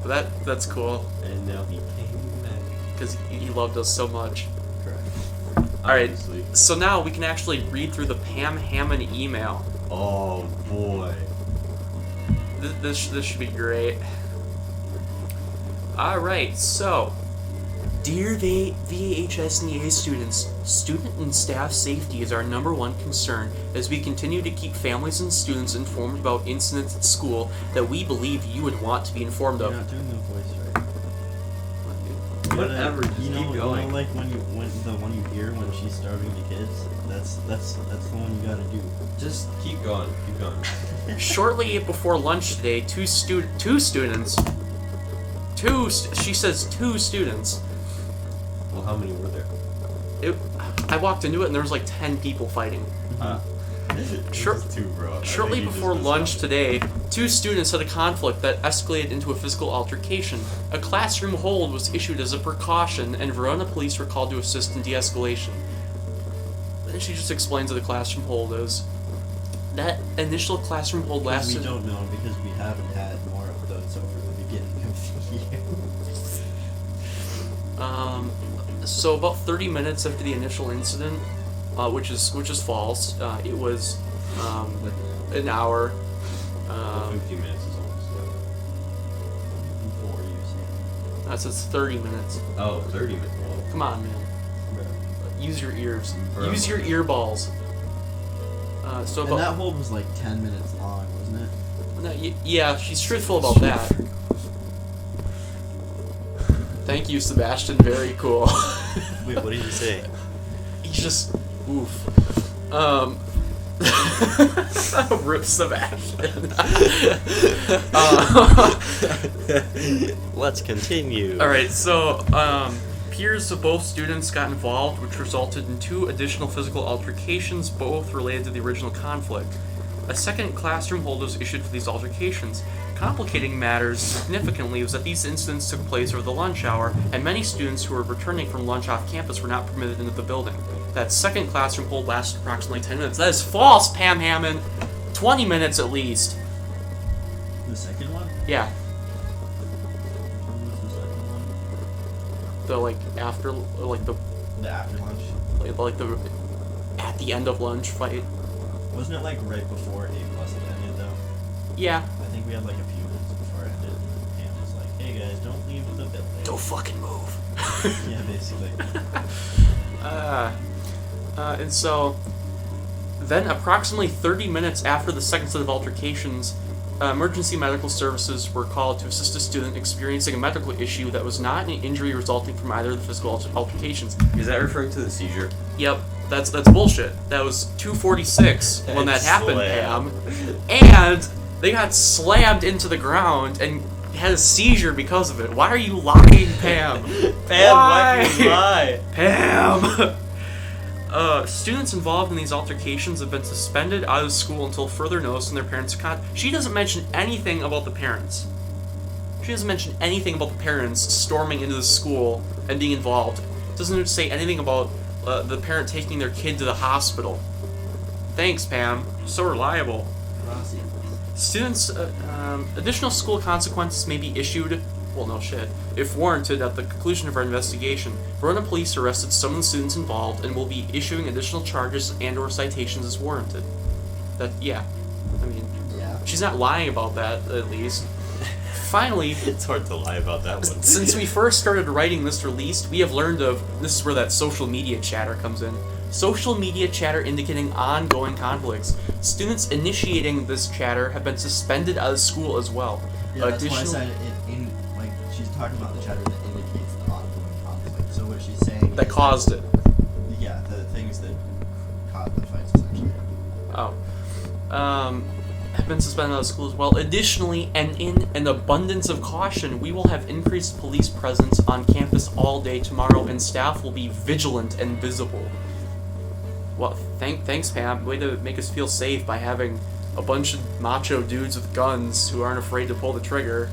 But that's cool, And now he came back. because he loved us so much. Correct. Alright, Obviously. so now we can actually read through the Pam Hammond email. Oh boy. This should be great. Alright, so, dear VHS and EA students, student and staff safety is our #1 concern as we continue to keep families and students informed about incidents at school that we believe you would want to be informed You're of. not doing the voice right. You Whatever, just you know, keep going. You know, like when the one you hear when she's starving the kids. That's the one you gotta do. Just keep going. Keep going. Shortly before lunch today, two students, she says 2 students. Well, how many were there? I walked into it and there was like 10 people fighting. Sure- Just 2, bro. I Shortly think you before just lunch missed today, 2 students had a conflict that escalated into a physical altercation. A classroom hold was issued as a precaution, and Verona police were called to assist in de-escalation. Then she just explains what the classroom hold is. That initial classroom hold We lasted... don't know because we haven't had more of those over the beginning of the year. So about 30 minutes after the initial incident, which is false, it was an hour. Well, 15 minutes is almost Before you say. It's 30 minutes. Oh, 30 minutes. Well, Come on, man. Use your ears. Bro. Use your ear balls. So And that about hold was like 10 minutes long, wasn't it? no, yeah, she's truthful about that. Thank you, Sebastian. Very cool. wait, what did you say? He's just oof. Rip Sebastian. Let's continue. All right, so peers of both students got involved, which resulted in 2 additional physical altercations, both related to the original conflict. A second classroom hold was issued for these altercations. Complicating matters significantly was that these incidents took place over the lunch hour, and many students who were returning from lunch off campus were not permitted into the building. That second classroom hold lasted approximately 10 minutes. That is false, Pam Hammond! 20 minutes at least. The second one? Yeah, When was the second one? the after the The after lunch. the at the end of lunch fight. Wasn't it like right before A+ ended though? Yeah. I think we had like a few minutes before it ended. And was like, hey guys, don't leave the building. Don't fucking move. Yeah, basically. And so, then approximately 30 minutes after the second set of altercations, emergency medical services were called to assist a student experiencing a medical issue that was not an injury resulting from either of the physical altercations. Is that referring to the seizure? Yep, that's bullshit. That was 2:46 when that And happened, slammed. Pam. And they got slammed into the ground and had a seizure because of it. Why are you lying, Pam? Pam, why do you lie? Pam! Students involved in these altercations have been suspended out of school until further notice and their parents are She doesn't mention anything about the parents. She doesn't mention anything about the parents storming into the school and being involved. Doesn't say anything about the parent taking their kid to the hospital. Thanks, Pam. So reliable. Students, additional school consequences may be issued, well, no shit, if warranted at the conclusion of our investigation. Verona police arrested some of the students involved and will be issuing additional charges and/or citations as warranted. Yeah. She's not lying about that, at least. Finally, It's hard to lie about that one. since we first started writing this release, we have learned of, this is where that social media chatter comes in. Social media chatter indicating ongoing conflicts. Students initiating this chatter have been suspended out of school as well. Yeah, that's why I said she's talking about the chatter that indicates the ongoing conflict. So what she's saying that is caused it. Yeah, the things that caused the fights essentially. Have been suspended out of school as well. Additionally, and in an abundance of caution, we will have increased police presence on campus all day tomorrow, and staff will be vigilant and visible. Well, thanks, Pam. Way to make us feel safe by having a bunch of macho dudes with guns who aren't afraid to pull the trigger.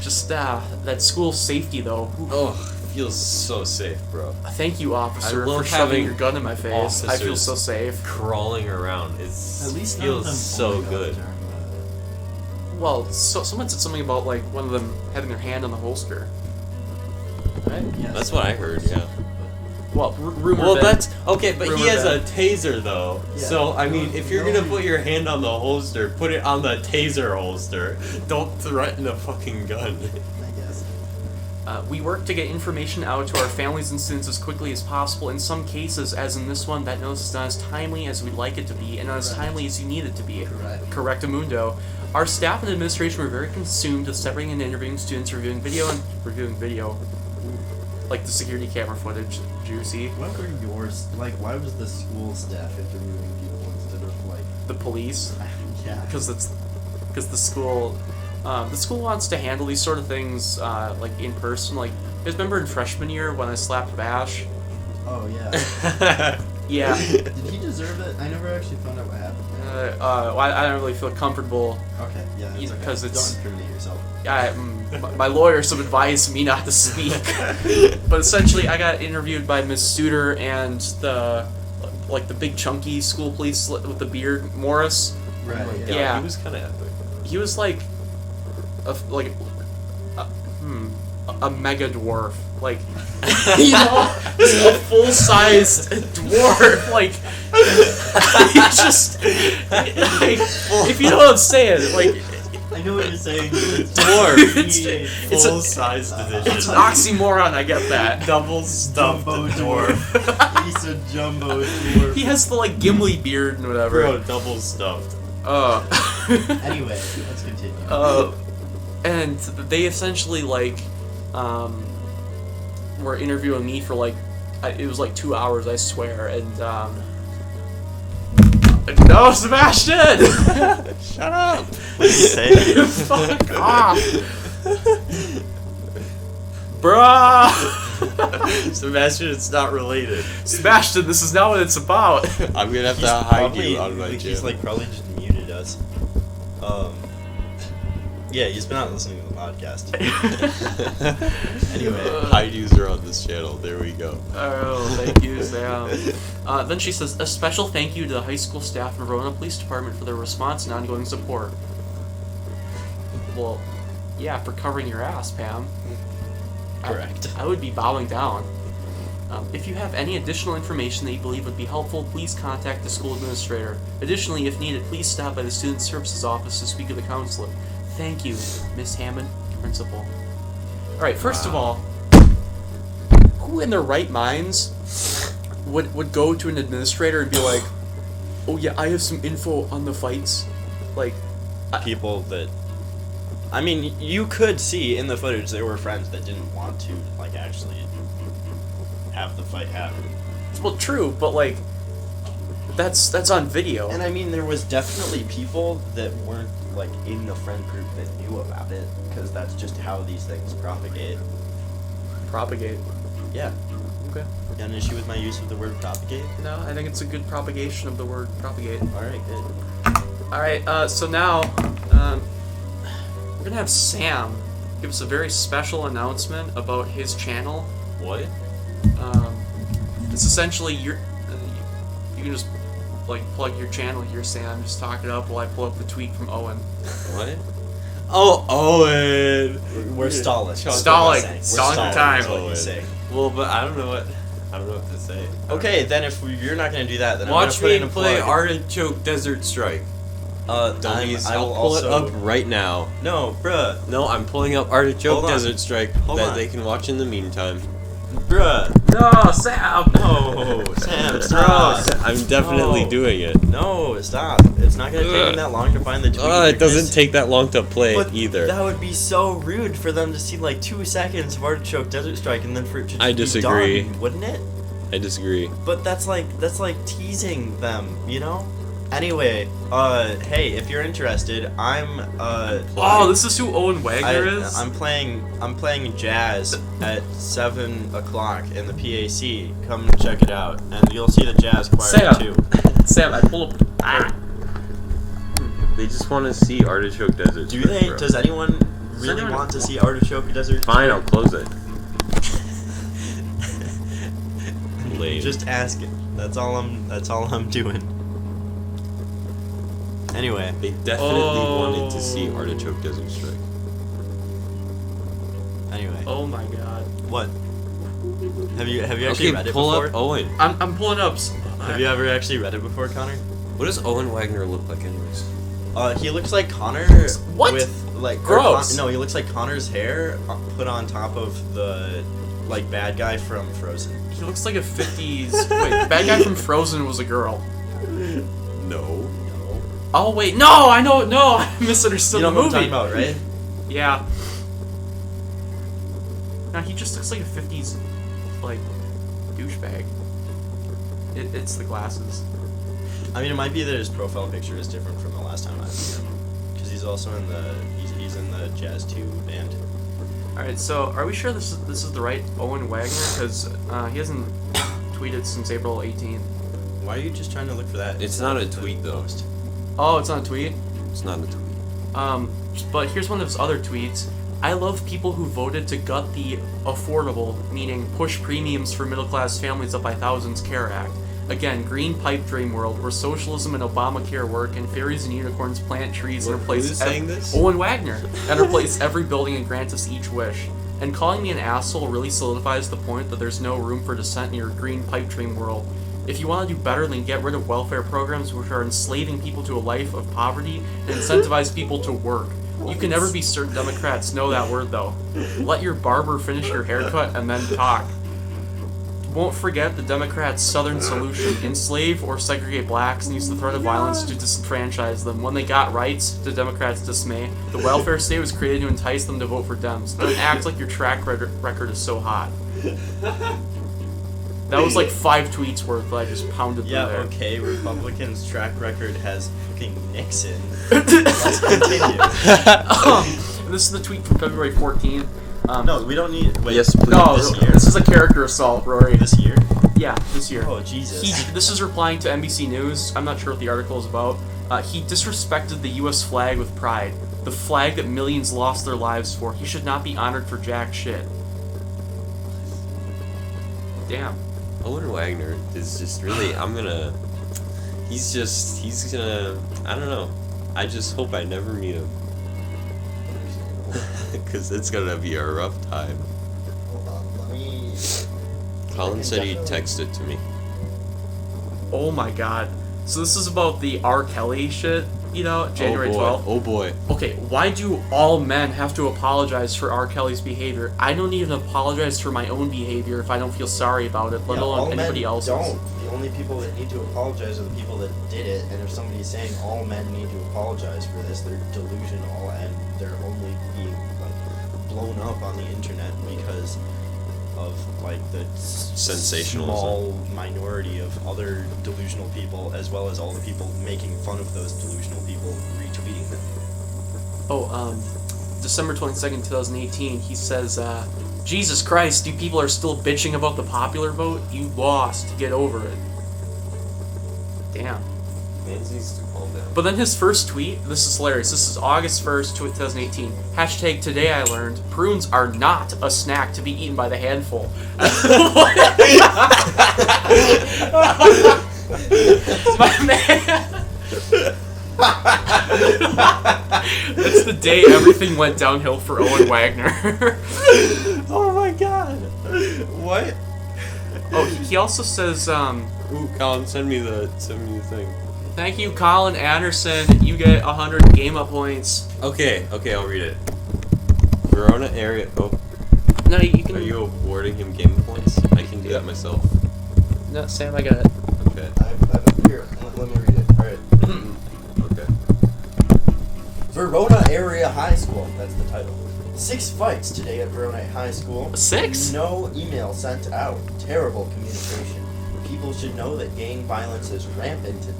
Just that school safety, though. Oh, feels so safe, bro. Thank you, officer, I for love shoving having your gun in my face. I feel officers so safe. Crawling around, At least feels so good. Well, someone said something about like one of them having their hand on the holster. Right? Yes. That's what I heard. Yeah. Well, rumor. Well, been. that's okay, but he Rumor has a been. taser though. Yeah. So I mean, if you're gonna No. put your hand on the holster, put it on the taser holster. Don't threaten a fucking gun. I guess. We work to get information out to our families and students as quickly as possible. In some cases, as in this one, that notice is not as timely as we'd like it to be, and not as Correct. timely as you need it to be. Correct. Correctamundo. Our staff and administration were very consumed with separating and interviewing students, reviewing video, like the security camera footage. Juicy. What were yours like? Why was the school staff interviewing people instead of like? The police. Yeah. Because the school wants to handle these sort of things like in person. Like, you guys remember in freshman year when I slapped Bash? Oh yeah. Yeah. Did he deserve it? I never actually found out what happened. I don't really feel comfortable. Okay. Yeah. It's okay. Because it's- Don't incriminate yourself. My lawyers have advised me not to speak. But essentially, I got interviewed by Miss Suter and the big chunky school police with the beard, Morris. Right. Yeah. He was kind of epic. He was like a mega dwarf, like you know, a full-sized dwarf. Like he just like, if you know what I'm saying, like I know what you're saying. Dwarf. It's a- Full-sized edition. it's an oxymoron. I get that. Double stuffed Jumbo dwarf. He's a jumbo dwarf. He has the like Gimli beard and whatever. Bro, double stuffed. Anyway, let's continue. And they essentially were interviewing me for it was like 2 hours, I swear, and no, Sebastian! Shut up. Fuck off! Bruh! Sebastian, it's not related. Sebastian, this is not what it's about. I'm gonna have to hide you on my He's channel. probably just muted us. Yeah, he's been not listening to the podcast. Anyway, hide user on this channel. There we go. Oh, thank you, Sam. Then she says, a special thank you to the high school staff and Verona Police Department for their response and ongoing support. Well, yeah, for covering your ass, Pam. Correct. I would be bowing down. If you have any additional information that you believe would be helpful, please contact the school administrator. Additionally, if needed, please stop by the Student Services Office to speak to the counselor. Thank you, Miss Hammond, Principal. Alright, first of all, who in their right minds would go to an administrator and be like, oh yeah, I have some info on the fights? Like, people that... I mean, you could see in the footage there were friends that didn't want to, actually have the fight happen. well, true, but that's on video. And I mean, there was definitely people that weren't, in the friend group that knew about it, because that's just how these things propagate. Propagate. Yeah. Okay. Got an issue with my use of the word propagate? No, I think it's a good propagation of the word propagate. Alright, good. Alright, so now, we're gonna have Sam give us a very special announcement about his channel. What? It's essentially you can just like plug your channel here, Sam. Just talk it up while I pull up the tweet from Owen. What? Oh, Owen. We're stalling. Stalling for time. That's what you say. Well, but I don't know what to say. Okay, then if you're not gonna do that, then Watch I'm gonna me put in a play plug. Artichoke Desert Strike. Dummies, I will I'll pull also... it up right now. No, bruh. No, I'm pulling up Artichoke Hold on. Desert Strike Hold that on. they can watch in the meantime. Bruh. No, Sam. No, Sam, stop. I'm definitely No. doing it. No, stop. It's not gonna take them that long to find the tweet. It doesn't take that long to play But it either. that would be so rude for them to see like 2 seconds of Artichoke Desert Strike and then for it to just I be disagree. done, wouldn't it? I disagree. But that's like teasing them, you know? Anyway, hey, if you're interested, I'm Oh, this is who Owen Wagner is? I'm playing jazz at 7 o'clock in the PAC. Come check it out, and you'll see the jazz choir Sam. too. Sam, I pull up. They just want to see Artichoke Desert Do Strike, they? bro. Does anyone really anyone- want to see Artichoke Desert? Fine, I'll close it. Lame. Just ask it. That's all I'm doing. Anyway, They definitely wanted to see Artichoke Desert Strike. anyway, Oh my god. what? Have you actually read it pull before? up Owen. I'm pulling up. Have you ever actually read it before, Connor? What does Owen Wagner look like, anyways? He looks like Connor What? with like Gross. no, he looks like Connor's hair put on top of the like bad guy from Frozen. He looks like a 50s. Wait, the bad guy from Frozen was a girl. No. Oh wait, no, I know, no, I misunderstood You know the what I'm movie. talking about, right? Yeah. No, he just looks like a 50s, like, douchebag. It's the glasses. I mean, it might be that his profile picture is different from the last time I've seen him, because he's also in the he's in the Jazz 2 band. All right, so are we sure this is the right Owen Wagner? Because he hasn't tweeted since April 18th. Why are you just trying to look for that? It's not a tweet, though. Post? Oh, it's not a tweet. It's not a tweet. But here's one of his other tweets. I love people who voted to gut the affordable, meaning push premiums for middle-class families up by thousands, CARE Act. Again, green pipe dream world where socialism and Obamacare work and fairies and unicorns plant trees and replace Who's saying this? Owen Wagner and replace every building and grant us each wish. And calling me an asshole really solidifies the point that there's no room for dissent in your green pipe dream world. If you want to do better, then get rid of welfare programs which are enslaving people to a life of poverty and incentivize people to work. You can never be certain Democrats know that word though. Let your barber finish your haircut and then talk. Won't forget the Democrats' southern solution: enslave or segregate blacks and use the threat of violence to disenfranchise them. When they got rights, to Democrats' dismay, the welfare state was created to entice them to vote for Dems. Don't act like your track record is so hot. That was like 5 tweets worth that I just pounded through Yeah, there. okay, Republicans' track record has fucking Nixon. Let's continue. This is the tweet from February 14th. No, we don't need. Wait, Yes, please. No, this year? this is a character assault, Rory. This year? Yeah, this year. Oh, Jesus. This is replying to NBC News. I'm not sure what the article is about. He disrespected the U.S. flag with pride. The flag that millions lost their lives for. He should not be honored for jack shit. Damn. Owen Wagner is just really, he's gonna, I don't know. I just hope I never meet him. Because it's gonna be a rough time. Hold on, let me. Colin said he'd text it to me. Oh my god. So this is about the R. Kelly shit, you know, January 12th. Oh boy. Okay, why do all men have to apologize for R. Kelly's behavior? I don't even apologize for my own behavior if I don't feel sorry about it, let alone anybody else's. Don't. The only people that need to apologize are the people that did it. And if somebody's saying all men need to apologize for this, they're delusional and they're only being like blown up on the internet because of like the Sensationalism. small minority of other delusional people, as well as all the people making fun of those delusional people retweeting them. December 22nd, 2018, he says, Jesus Christ, you people are still bitching about the popular vote? You lost. Get over it. Damn. Man needs to calm But then his first tweet, this is hilarious. This is August 1st, 2018. Hashtag today I learned prunes are not a snack to be eaten by the handful. My man. That's the day everything went downhill for Owen Wagner. Oh my god. What? Oh, he also says, Ooh, Colin, send me the thing. thank you, Colin Anderson. You get 100 Gaema points. Okay, I'll read it. Verona area. Oh, No, you can. are you awarding him game points? I can do that myself. No, Sam, I got it. Okay. Here, let me read it. Alright. Okay. Verona Area High School. That's the title. 6 fights today at Verona High School. 6? No email sent out. Terrible communication. People should know that gang violence is rampant at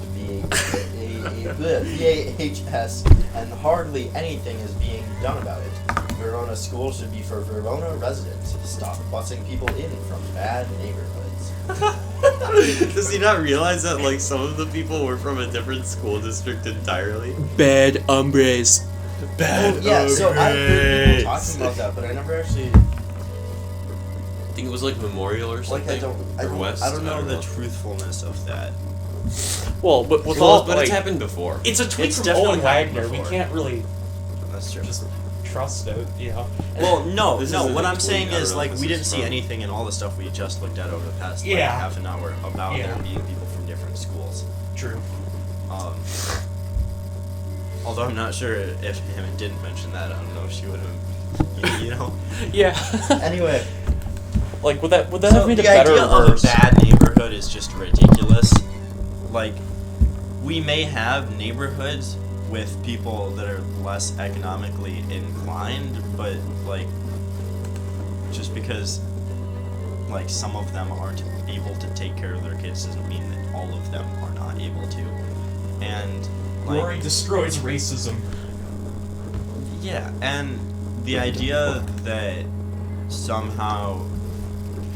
VHS, and hardly anything is being done about it. Verona School should be for Verona residents. Stop busing people in from bad neighborhoods. Does he not realize that like some of the people were from a different school district entirely? Bad hombres. Bad. Oh, yeah, so I've heard people hombres. talking about that, but I never actually, I think it was like Memorial or something. I don't know the The truthfulness of that. Well, but with Well, all, but like, it's happened before. it's a tweet It's from definitely Owen Wagner. happened We before. can't really That's true. just trust it, you know. Well, no. This What isn't a I'm tweet. saying I don't is know like if we this didn't is see from- anything in all the stuff we just looked at over the past like, Yeah. half an hour about Yeah. there being people from different schools. True. Although I'm not sure if Hammond didn't mention that, I don't know if she would have. You know. Yeah. Anyway, Like, would that So have made the it better idea or of a worse? bad neighborhood is just ridiculous. Like, we may have neighborhoods with people that are less economically inclined, but like, just because like some of them aren't able to take care of their kids doesn't mean that all of them are not able to. And Rory like, destroys racism. yeah, and the idea that somehow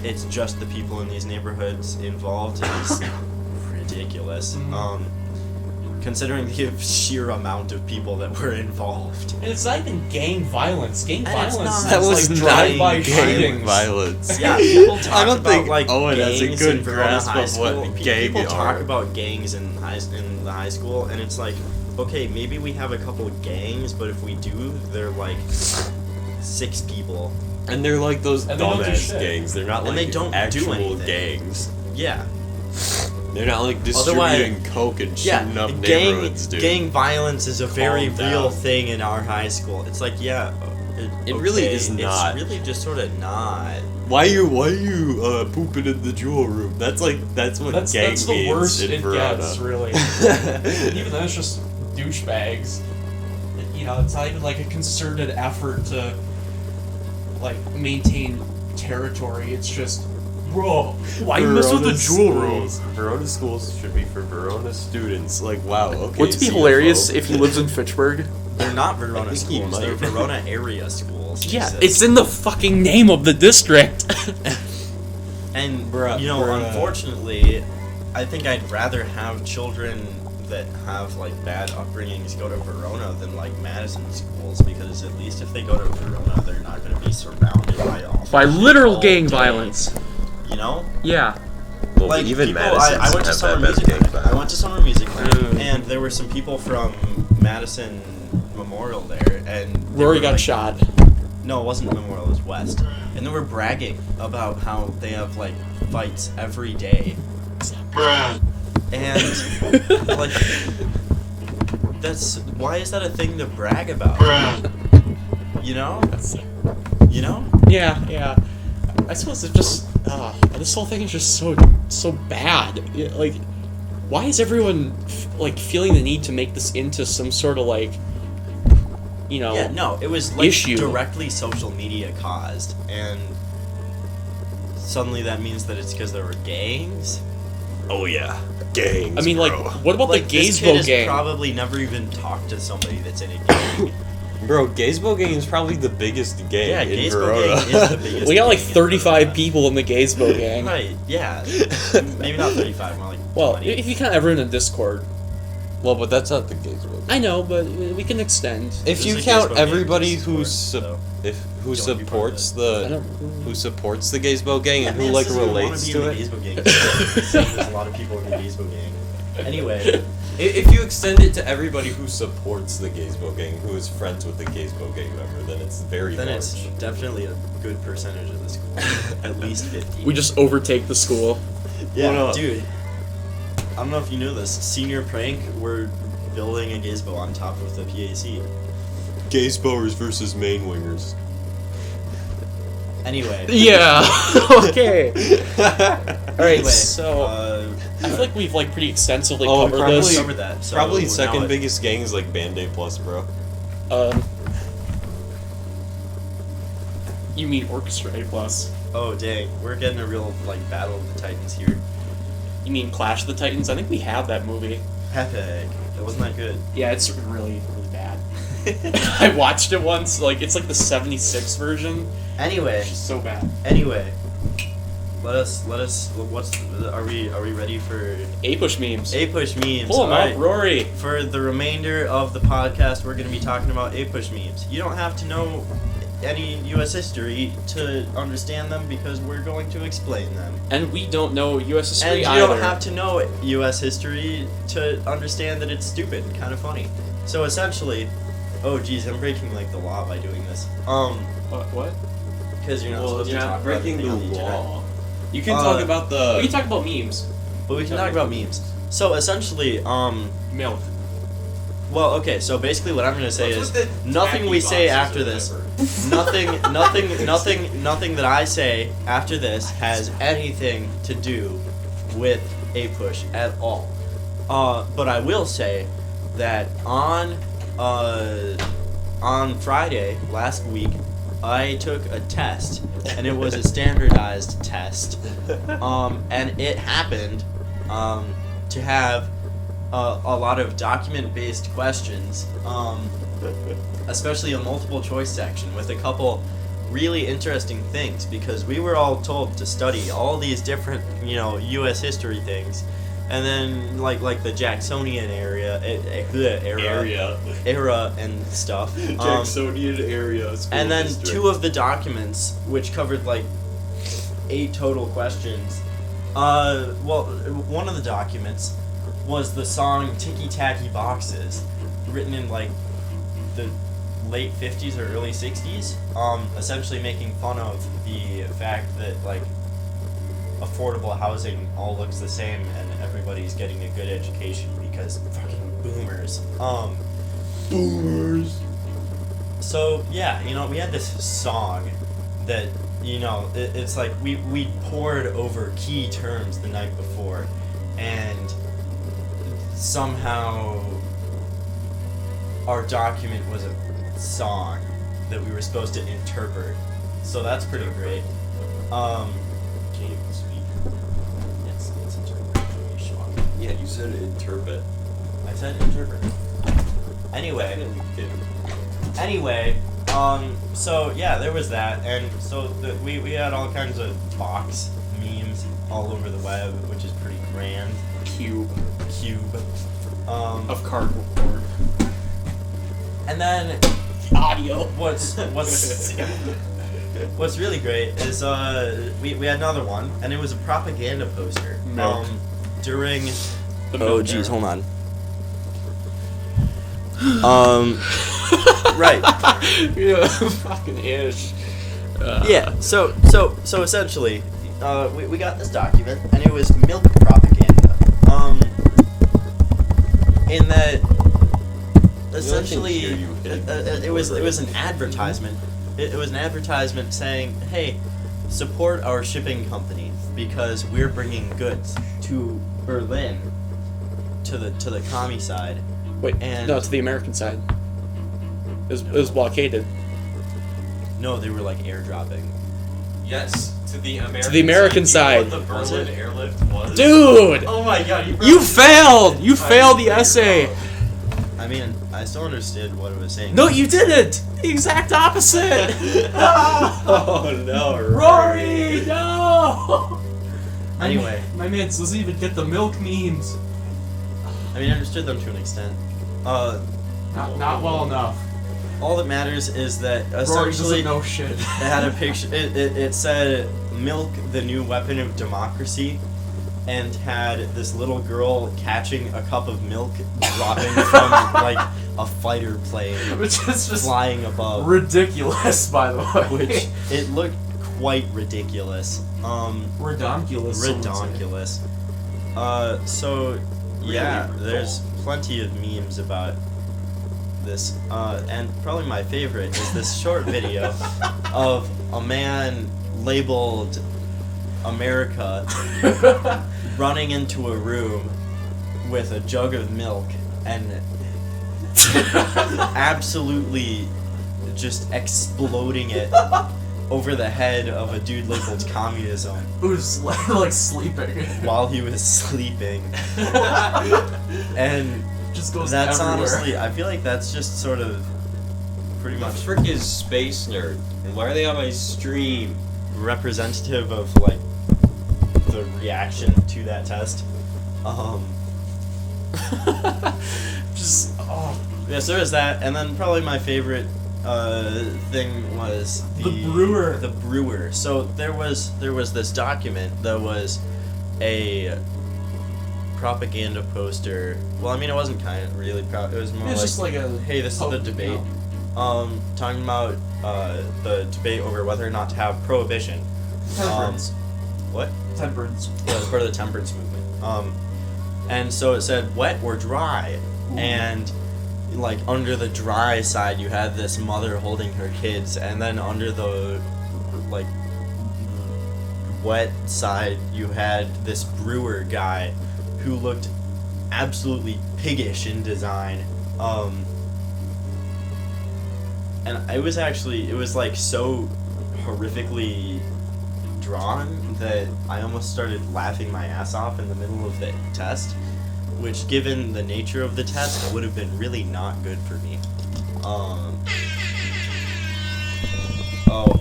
it's just the people in these neighborhoods involved is ridiculous. Mhm. Considering the sheer amount of people that were involved. And it's not even gang violence. Gang And it's violence not. That is was like not drive-by gang shootings. violence. Yeah, people talk I don't about think like Owen has a gangs good in Verona grasp High of what School. gang People talk are. about gangs in the high school, and it's like, okay, maybe we have a couple of gangs, but if we do, they're like 6 people. And they're like those And they don't do dumbass shit. gangs. They're not And like they don't do actual anything. gangs. Yeah. They're not like Otherwise- distributing coke and shooting up neighborhoods, dude. gang violence is a very Calm real down. thing in our high school. It's like, yeah, It really is it's not. really just sort of not. Why you pooping in the jewel room? That's what That's gang the means worst in it Verona. gets, really. Even then, it's just douchebags. You know, it's not even like a concerted effort to like maintain territory. It's just, bro, why you mess with the Verona jewel room? schools- Verona schools should be for Verona students. Like, wow, okay. Wouldn't it be CFO. hilarious if he lives in Fitchburg? They're not I Verona think he schools. They're might. Verona area schools. Yeah, Jesus. it's in the fucking name of the district. And Bruh, you know, bruh. unfortunately, I think I'd rather have children that have like bad upbringings go to Verona than like Madison schools, because at least if they go to Verona, they're not going to be surrounded by awful By shit literal all gang day, violence. You know, Yeah. Well, like even people, Madison I went to have summer that bad music gang night. I violence. went to summer music night, Mm. and there were some people from Madison Memorial there, and they Rory were, got like, shot. No, it wasn't Memorial, it was West. And they were bragging about how they have, like, fights every day. And, like, that's... Why is that a thing to brag about? You know? You know? Yeah. I suppose it's just this whole thing is just so bad. Yeah, like, why is everyone like feeling the need to make this into some sort of like, you know? Yeah, no, it was, like, Issue. directly social media caused. And suddenly that means that it's because there were gangs? Oh yeah, gangs. I mean, like, bro. what about Like, the this kid Gaesbo has gang? probably never even talked to somebody that's in a gang. Bro, Gaesbo gang is probably the biggest gang Yeah, in Gaesbo Verona. gang is the biggest. We got like gang in 35 Verona. people in the Gaesbo gang. Right, yeah. Maybe not 35, more like Well, 20. if you count everyone in Discord. Well, but that's not the Gaesbo. I know, but we can extend. If This you is a count Gaesbo game, everybody this who is sport, who Don't be part of supports I the don't. Gaesbo gang and who like relates to it. There's a lot of people in the Gaesbo gang. Anyway, If you extend it to everybody who supports the Gaesbo gang, who is friends with the Gaesbo gang member, then it's very then large. it's definitely a good percentage of the school. At least 50. We just overtake the school. Yeah, Why not? dude. I don't know if you knew this. Senior prank, we're building a Gaesbo on top of the PAC. Gaesboers versus main wingers. Anyway. Yeah. Okay. All right. Anyway, So I feel like we've like pretty extensively Oh, covered probably- this. covered that. So Probably now second it- biggest gang is like Band-Aid Plus, bro. You mean Orchestra A plus? Oh dang, we're getting a real like battle of the Titans here. You mean Clash of the Titans? I think we have that movie. Epic. That wasn't that good. Yeah, it's really bad. I watched it once. Like it's like the '76 version. Anyway, It's just so bad. let us. Are we ready for A push memes. A-Push memes? Pull 'em Alright. up, Rory. For the remainder of the podcast, we're going to be talking about A-Push memes. You don't have to know any U.S. history to understand them because we're going to explain them. And we don't know U.S. And history you either. don't have to know U.S. history to understand that it's stupid and kind of funny. So essentially, oh geez, I'm breaking like the law by doing this. What? Because you're not Well, supposed you're to not talk about breaking anything the on the internet. law. You can Uh, talk about the. We can talk about memes. But we can talk about memes. So essentially, Milk. well, okay. So basically, what I'm gonna say What's is with the nothing tacky we say boxes after or this. whatever? Nothing that I say after this has anything to do with A-Push at all. But I will say that on Friday last week, I took a test, and it was a standardized test, and it happened to have a lot of document-based questions, especially a multiple choice section with a couple really interesting things, because we were all told to study all these different, U.S. history things, and then like the Jacksonian era and stuff. Jacksonian area. School And then district. 2 of the documents, which covered like 8 total questions. Well, one of the documents was the song Ticky Tacky Boxes, written in like the late 50s or early 60s, essentially making fun of the fact that like affordable housing all looks the same and everybody's getting a good education because fucking boomers. Boomers. So yeah, we had this song that it's like we poured over key terms the night before, and somehow our document was a song that we were supposed to interpret. So that's pretty great. Can't even speak. It's interpretation. Yeah, you said interpret. I said interpret. Anyway, so yeah, there was that, and so we had all kinds of box memes all over the web, which is pretty grand. Cube Of of cardboard. and then Audio. what's really great is we had another one, and it was a propaganda poster. Milk. During The milk era. hold on. Right. Yeah, fucking ish. Yeah. So essentially, we got this document, and it was milk propaganda. In that, essentially, here you hit it was an advertisement. It was an advertisement saying, "Hey, support our shipping company because we're bringing goods to Berlin, to the commie side." Wait, And- no, to the American side. It was blockaded. No, they were like airdropping. Yes, to the American. To the American side. You know what the Was Berlin it? airlift was? Dude! Oh my god, You failed! You failed the essay! I mean, I still understood what it was saying. No, you didn't! The exact opposite! Oh no, Rory, no! Anyway. My man doesn't even get the milk memes. I mean, I understood them to an extent. Not well enough. All that matters is that Rory essentially doesn't know shit. it had a picture. It said "Milk, the new weapon of democracy," and had this little girl catching a cup of milk dropping from like a fighter plane Which is just flying above, ridiculous, by the way. which it looked quite ridiculous. Redonkulous. Redonkulous. So yeah, Really there's plenty of memes about this, and probably my favorite is this short video of a man labeled America running into a room with a jug of milk and absolutely just exploding it over the head of a dude labeled communism Who's like sleeping. while he was sleeping. And Just goes that's everywhere. honestly, I feel like that's just sort of pretty The much frick is Space Nerd? And why are they on my stream? representative of like the reaction to that test. Just Yes, there was that, and then probably my favorite thing was The brewer. The brewer. So there was this document that was a propaganda poster. Well, I mean, it wasn't kind of really proud. It was more It's just like a hey, this is the debate. Talking about the debate over whether or not to have prohibition. Temperance. What? Temperance. Yeah, it was part of the temperance movement. And so it said wet or dry, and like under the dry side you had this mother holding her kids, and then under the like wet side you had this brewer guy who looked absolutely piggish in design. And it was like so horrifically drawn that I almost started laughing my ass off in the middle of the test, which, given the nature of the test, would have been really not good for me.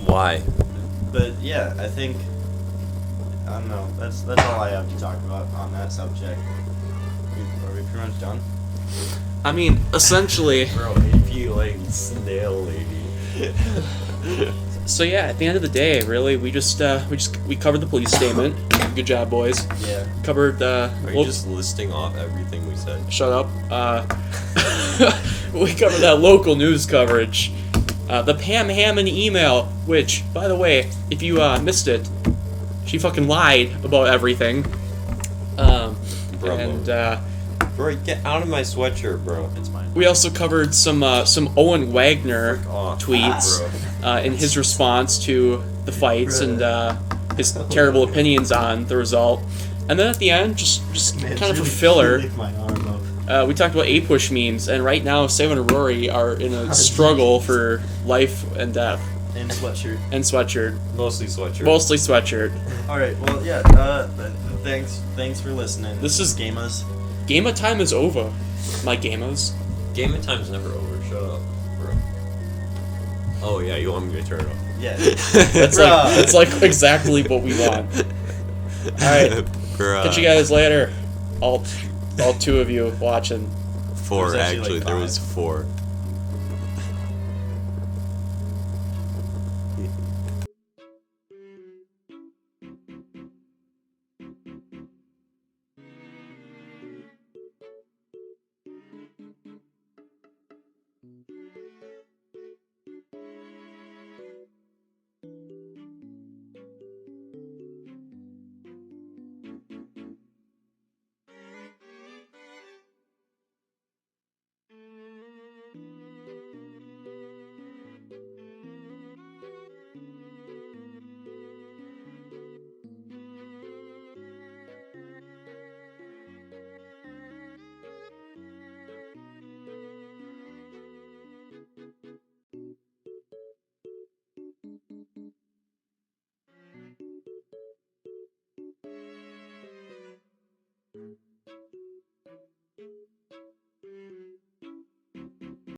Why? But yeah, I think I don't know. That's all I have to talk about on that subject. Are we pretty much done? I mean, essentially. Bro, if you like snail lady. So yeah, at the end of the day, really, we covered the police statement. Good job, boys. Yeah. Covered. Are you just listing off everything we said? Shut up. We covered that local news coverage. The Pam Hammond email, which, by the way, if you missed it, she fucking lied about everything. Bro. And Bro, get out of my sweatshirt, bro. It's fine. we also covered some Owen Wagner Frick off, tweets bro. in his response to the fights and his terrible opinions on the result. And then at the end, just Man, kind of for really filler, lick my arm up. we talked about A-push memes, and right now Sam and Rory are in a struggle for life and death. And sweatshirt. And sweatshirt. Mostly sweatshirt. Mostly sweatshirt. All right. Well, yeah. Thanks for listening. This is- Gaemah's. Gaema time is over, my Gaemas. Game of time's never over. Shut up, bro. Oh yeah, you want me to turn it off? Yeah. That's like exactly what we want. Alright, Bruh. catch you guys later. All two of you watching. There's Four, actually, actually. like, There was five. four.